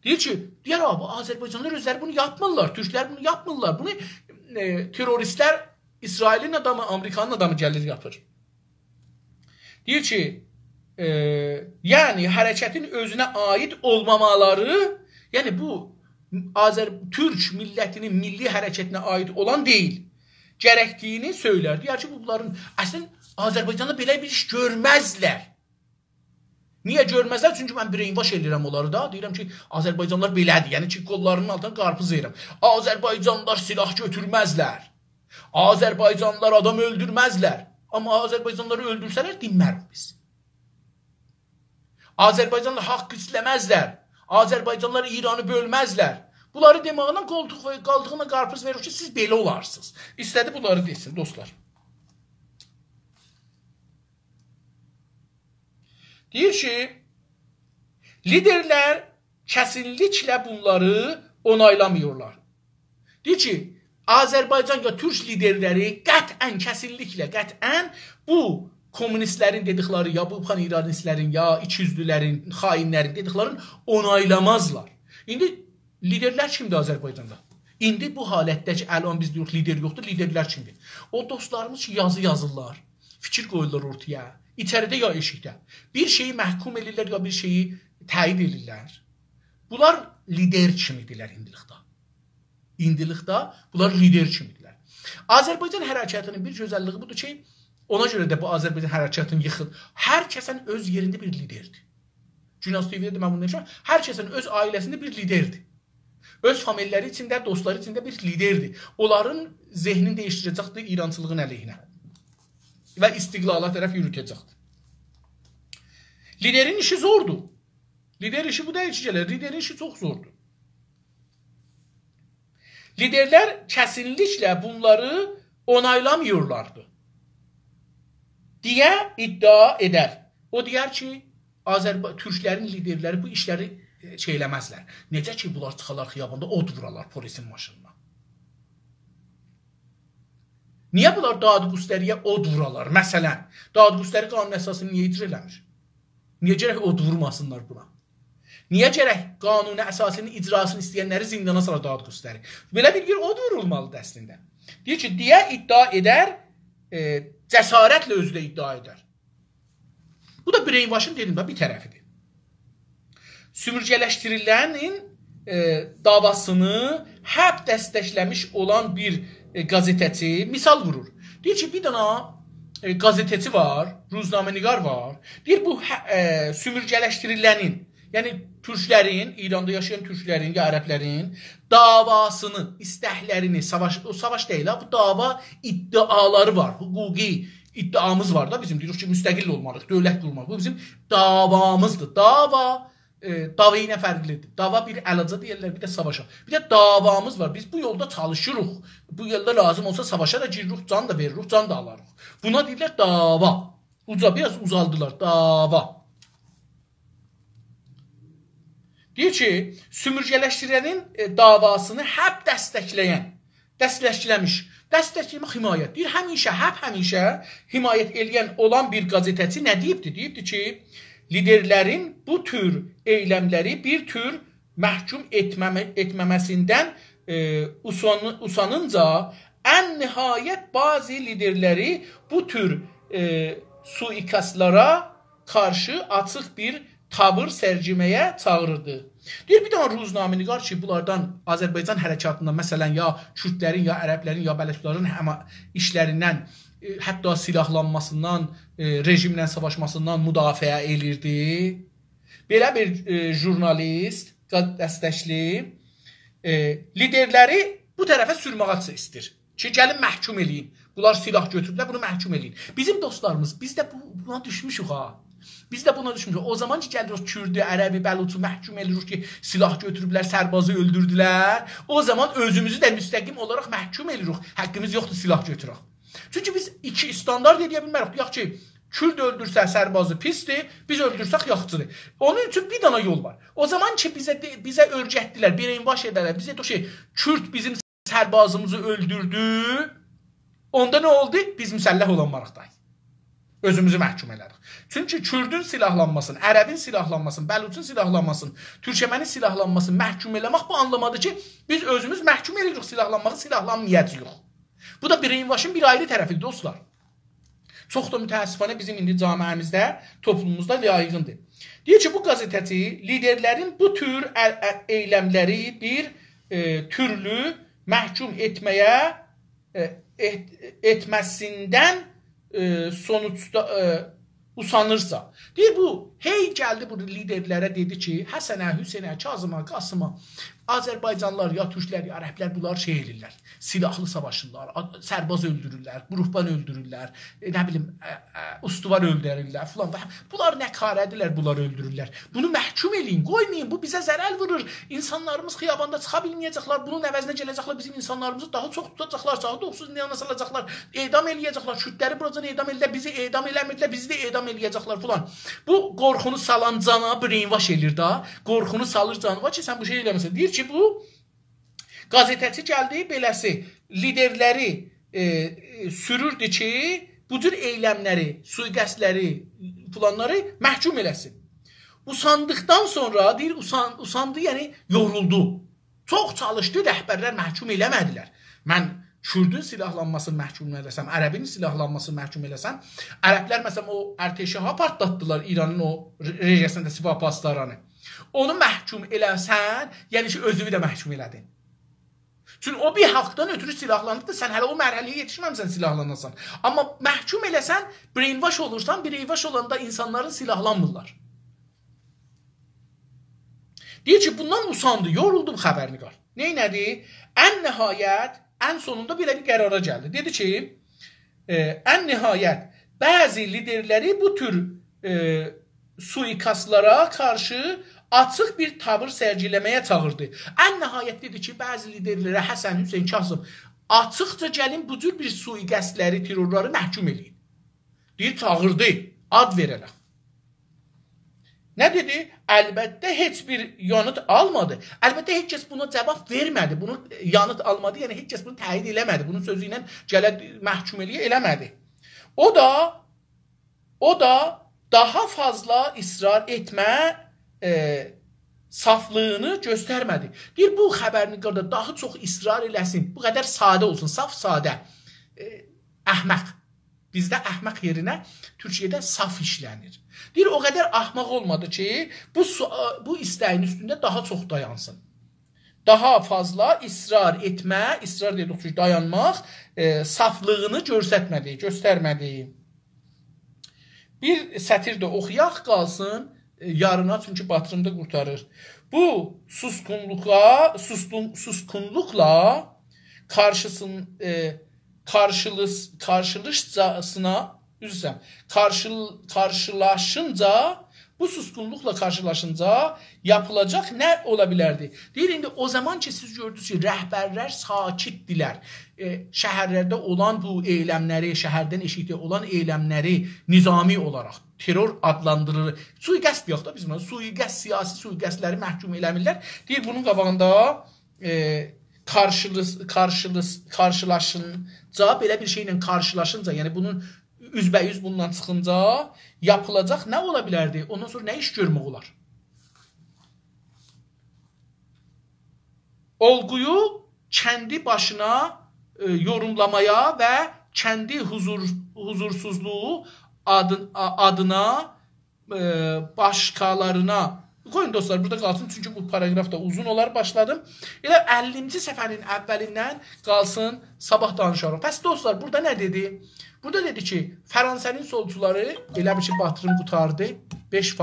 Deyir ki, deyər abi, Azərbaycanlılar özləri bunu yapmırlar, türklər bunu yapmırlar. Bunu teröristlər, İsrailin adamı, Amerikanın adamı gəlir yapır. Deyir ki, yəni hərəkətin özünə aid olmamaları, yəni bu Türk millətinin milli hərəkətinə aid olan deyil. Gərəkdiyini söylər. Deyər ki, bunların əslən Azərbaycanda belə bir iş görməzlər. Niyə görməzlər? Çünki mən brainwash edirəm onları da. Deyirəm ki, Azərbaycanlılar belədir. Yəni ki, qollarının altına qarpız verirəm. Azərbaycanlılar silah götürməzlər. Azərbaycanlılar adam öldürməzlər. Amma Azərbaycanlıları öldürsələr, dinmərik biz. Azərbaycanlılar haqq istəməzlər. Azərbaycanlılar İranı bölməzlər. Bunları demağına qoltuq və qaldığına qarpız verir ki, siz belə olarsınız. İstədi bunları desin, dostlar. Deyir ki, liderlər kəsinliklə bunları onaylamıyorlar. Deyir ki, Azərbaycan ya Türk liderləri qətiən, kəsinliklə, qətiən bu komünistlərin dedikləri, ya bu paniralistlərin, ya ikiyüzlülərin, xainlərin dediklərini onaylamazlar. İndi liderlər kimdir Azərbaycanda? İndi bu halətdə ki, əlan biz deyirik lider yoxdur, liderlər kimdir? O dostlarımız ki, yazı yazırlar, fikir qoyurlar ortaya, içəridə ya eşikdə. Bir şeyi məhkum edirlər, ya bir şeyi təyid edirlər. Bunlar lider kimidirlər indilikdə. İndilikdə bunlar lider kimidirlər. Azərbaycan hərəkatının bir gözəlliyi budur ki, ona görə də bu Azərbaycan hərəkatını yıxır. Hər kəsən öz yerində bir liderdir. Günas TV'də mən bunu demişəm. Hər kəsən öz ailəsində bir liderdir. Öz familləri içində, dostları içində bir liderdir. Onların zehnini dəyişdirəcəkdir İrançılığın əleyhinə və istiqlala tərəf yürütəcəkdir. Liderin işi zordur. Lider işi bu da heç gəlir. Liderin işi çox zordur. Liderlər kəsinliklə bunları onaylamıyorlardı deyə iddia edər. O deyər ki, Türklərin liderləri bu işləri eləməzlər. Necə ki, bunlar çıxarlar xiyabanda od vuralar polisin maşınına. Niyə bunlar dadqüstəriyə od vuralar? Məsələn, dadqüstəri qanun əsasını niyə icra eləmir? Niyə gərək od vurmasınlar buna? Niyə gərək qanun əsasının icrasını istəyənləri zindana salar dadqüstəri? Belə bir yer od vurulmalıdır əslində. Deyir ki, deyə iddia edər, cəsarətlə özü də iddia edər. Bu da Brainwash'ın dedim bir tərəfidir. Sümürgələşdirilənin davasını həb dəstəkləmiş olan bir qazetəçi misal vurur. Deyir ki, bir dana qazetəçi var, ruznamenigar var. Deyir, bu sümürgələşdirilənin, yəni Türklərin, İranda yaşayan Türklərin ya ərəblərin davasını, istəklərini, savaş deyil, bu dava iddiaları var, hukuki iddiamız var da bizim, deyirik ki, müstəqil olmalıyıq, dövlət qurmalıyıq. Bu bizim davamızdır. Dava ilə fərqlidir. Dava bir əlaca deyirlər, bir də savaşa. Bir də davamız var. Biz bu yolda çalışırıq. Bu yolda lazım olsa savaşa da giririk, can da veririk, can da alarıq. Buna deyirlər dava. Biraz uzaldılar, dava. Deyir ki, sümürgələşdirənin davasını həb dəstəkləmiş. Dəstəkləmək himayət. Deyir, həmişə himayət eləyən olan bir qazetəçi nə deyibdir? Deyibdir ki, liderlərin bu tür eyləmləri bir tür məhkum etməməsindən usanınca ən nihayət bazı liderləri bu tür suikastlara qarşı açıq bir tavır sərgiləməyə çağırırdı. Deyir, bir dana ruznamenigar ki, bunlardan Azərbaycan hərəkatından, məsələn, ya Kürdlərin, ya ərəblərin, ya bələdçilərin işlərindən, hətta silahlanmasından, rejimlə savaşmasından müdafiə elirdi. Belə bir jurnalist, dəstəkli, liderləri bu tərəfə sürməyə istəyir ki, gəlin məhkum eləyin. Bunlar silah götürürlər, bunu məhkum eləyin. Bizim dostlarımız, biz də buna düşmüşük ha. Biz də buna düşmüşük. O zaman ki, gəlirik Kürdü, Ərəbi, Bəluçu məhkum edirik ki, silah götürüblər, sərbazı öldürdülər. O zaman özümüzü də müstəqim olaraq məhkum edirik. Həqqimiz yoxdur silah götürək. Çünki biz iki standart edə bilmərik. Deyək ki, Kürd öldürsə sərbazı pisdir, biz öldürsək yaxçıdır. Onun üçün bir dana yol var. O zaman ki, bizə örgətdilər, brainwash edərlər. Bizə deyək ki, Kürd bizim sərbazımızı öldürdü. Onda nə oldu? Biz müsəlləh olanmarıqdayıq. Özümüzü məhkum elədik. Çünki Kürdün silahlanmasını, Ərəbin silahlanmasını, Bəluçun silahlanmasını, Türkçəmənin silahlanmasını məhkum eləmək bu anlamadır ki, biz özümüz məhkum edirik silahlanmağı, silahlanmayacağıq. Bu da brainwash'ın bir ayrı tərəfidir, dostlar. Çox da mütəəssifانə bizim indi camiəmizdə, toplumumuzda yaygındır. Deyir ki, bu qazetəçi liderlərin bu tür eyləmləri bir türlü məhkum etməsindən sonuçda usanırsa. Deyir, bu hey gəldi bu liderlərə dedi ki, Həsənə, Hüseynə, Kazıma, Qasıma, Azərbaycanlılar, ya Türklər, ya Ərəblər bunlar şey edirlər, silahlı savaşırlar, sərbaz öldürürlər, qrupban öldürürlər, nə bilim, ustuvar öldürürlər filan. Bunlar nə qarədirlər, bunlar öldürürlər. Bunu məhkum eləyin, qoymayın, bu bizə zərər vurur. İnsanlarımız xiyabanda çıxa bilməyəcəklər, bunun əvəzinə gələcəklər, bizim insanlarımızı daha çox tutacaqlar, sağı 9 niyana salacaqlar, edam eləyəcəklər, Kürtləri buracan edam eləyəcəklər, bizi edam eləmirdilər, bizi də edam eləyəcəklər filan. Bu qorxunu salan cana brainwash eləyir da, qorxunu salır canıva ki, sən bu şey eləməsən. Deyir ki, bu qazetəçi gəldi, beləsi liderləri sürürdü ki, bu cür eylemləri, sui-qəsdləri, planları məhkum eləsin. Usandıqdan sonra deyir, usandı, yəni yoruldu. Çox çalışdı, rəhbərlər məhkum eləmədilər. Mən Kürdün silahlanmasını məhkum eləsəm, ərəbin silahlanmasını məhkum eləsəm, ərəblər məsələn o ərteşaha partlatdılar İranın o rejəsində Sivapaslarını. Onu məhkum eləsən, yəni ki, özünü də məhkum elədin. Çünki o bir haqdan ötürü silahlanıb da sən hələ o mərhələyə yetişməmsən silahlanasan. Amma məhkum eləsən, brainwash olursan, brainwash olanda insanların silahlanmırlar. Deyir ki, bundan usandı, yoruldum xəbərini qal. Neynədi? Ən nəhayət, ən sonunda belə bir qərara gəldi. Dedi ki, ən nəhayət, bəzi liderləri bu tür suikastlara qarşı açıq bir tavır sərgiləməyə çağırdı. Ən nəhayət dedi ki, bəzi liderlərə Həsən, Hüseyn, Kasım açıqca gəlin bu cür bir suikastləri, terrorları məhkum edin. Deyir, çağırdı, ad verərək. Nə dedi? Əlbəttə heç bir yanıt almadı. Əlbəttə heç kəs buna cavab vermədi. Bunu yanıt almadı, yəni heç kəs bunu təyid eləmədi. Bunun sözü ilə gələ məhkum eləmədi. O da daha fazla israr etmə saflığını göstərmədi. Deyir, bu xəbərini qədər daha çox israr eləsin. Bu qədər sadə olsun, saf sadə. Əhmək. Bizdə əhmək yerinə Türkiyədə saf işlənir. Deyir, o qədər ahmaq olmadı ki, bu istəyin üstündə daha çox dayansın. Daha fazla israr etmə, israr dedik, dayanmaq, saflığını göstərmədi. Bir sətir də oxuyaq qalsın, yarına çünki batırımda qurtarır. Bu suskunluqla karşılaşınca, bu suskunluqla karşılaşınca yapılacaq nə ola bilərdi? Deyir, indi o zaman ki, siz gördünüz ki, rəhbərlər sakitdilər. Şəhərlərdə olan bu eyləmləri, şəhərdən eşikdə olan eyləmləri nizami olaraq terror adlandırır. Sui-qəsd yox da biz buna, sui-qəsd, siyasi sui-qəsdləri məhkum eləmirlər. Deyir, bunun qabağında karşılaşınca, belə bir şeylə karşılaşınca, yəni bunun üzbəyüz bundan çıxınca yapılacaq nə ola bilərdi? Ondan sonra nə iş görmək olar? Olğuyu kəndi başına yorumlamaya və kəndi huzursuzluğu adına başqalarına. Qoyun dostlar, burada qalsın, çünki bu paragraf da uzun olar, başladım. Elə 50-ci səfərin əvvəlindən qalsın, sabah danışarım. Bəs dostlar, burada nə dedi? Burada dedi ki, Fransa'nın solçuları, elə bir ki, batırım qutardı, 5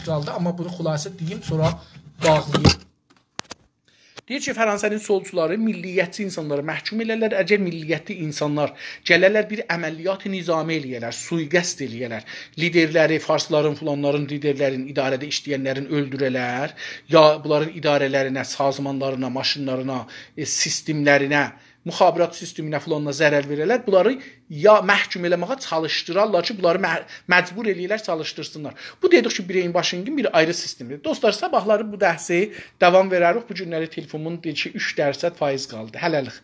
qaldı, amma bunu xülasə deyim, sonra bağlayayım. Deyir ki, Fransa'nın solçuları milliyyətçi insanları məhkum elərlər. Əgər milliyyətli insanlar gələrlər, bir əməliyyat nizami eləyərlər, sui-qəsd eləyərlər. Liderləri, farsların, filanların, liderlərin, idarədə işləyənlərin öldürələr, ya bunların idarələrinə, sazmanlarına, maşınlarına, sistemlərinə, müxabirat sisteminə filanına zərər verərlər. Bunları ya məhkum eləməyə çalışdırarlar ki, bunları məcbur eləyirlər, çalışdırsınlar. Bu dedik ki, brainwashingin bir ayrı sistemidir. Dostlar, sabahları bu dəhsi davam verərik. Bu günləri telefonumun 3% faiz qaldı. Hələlik.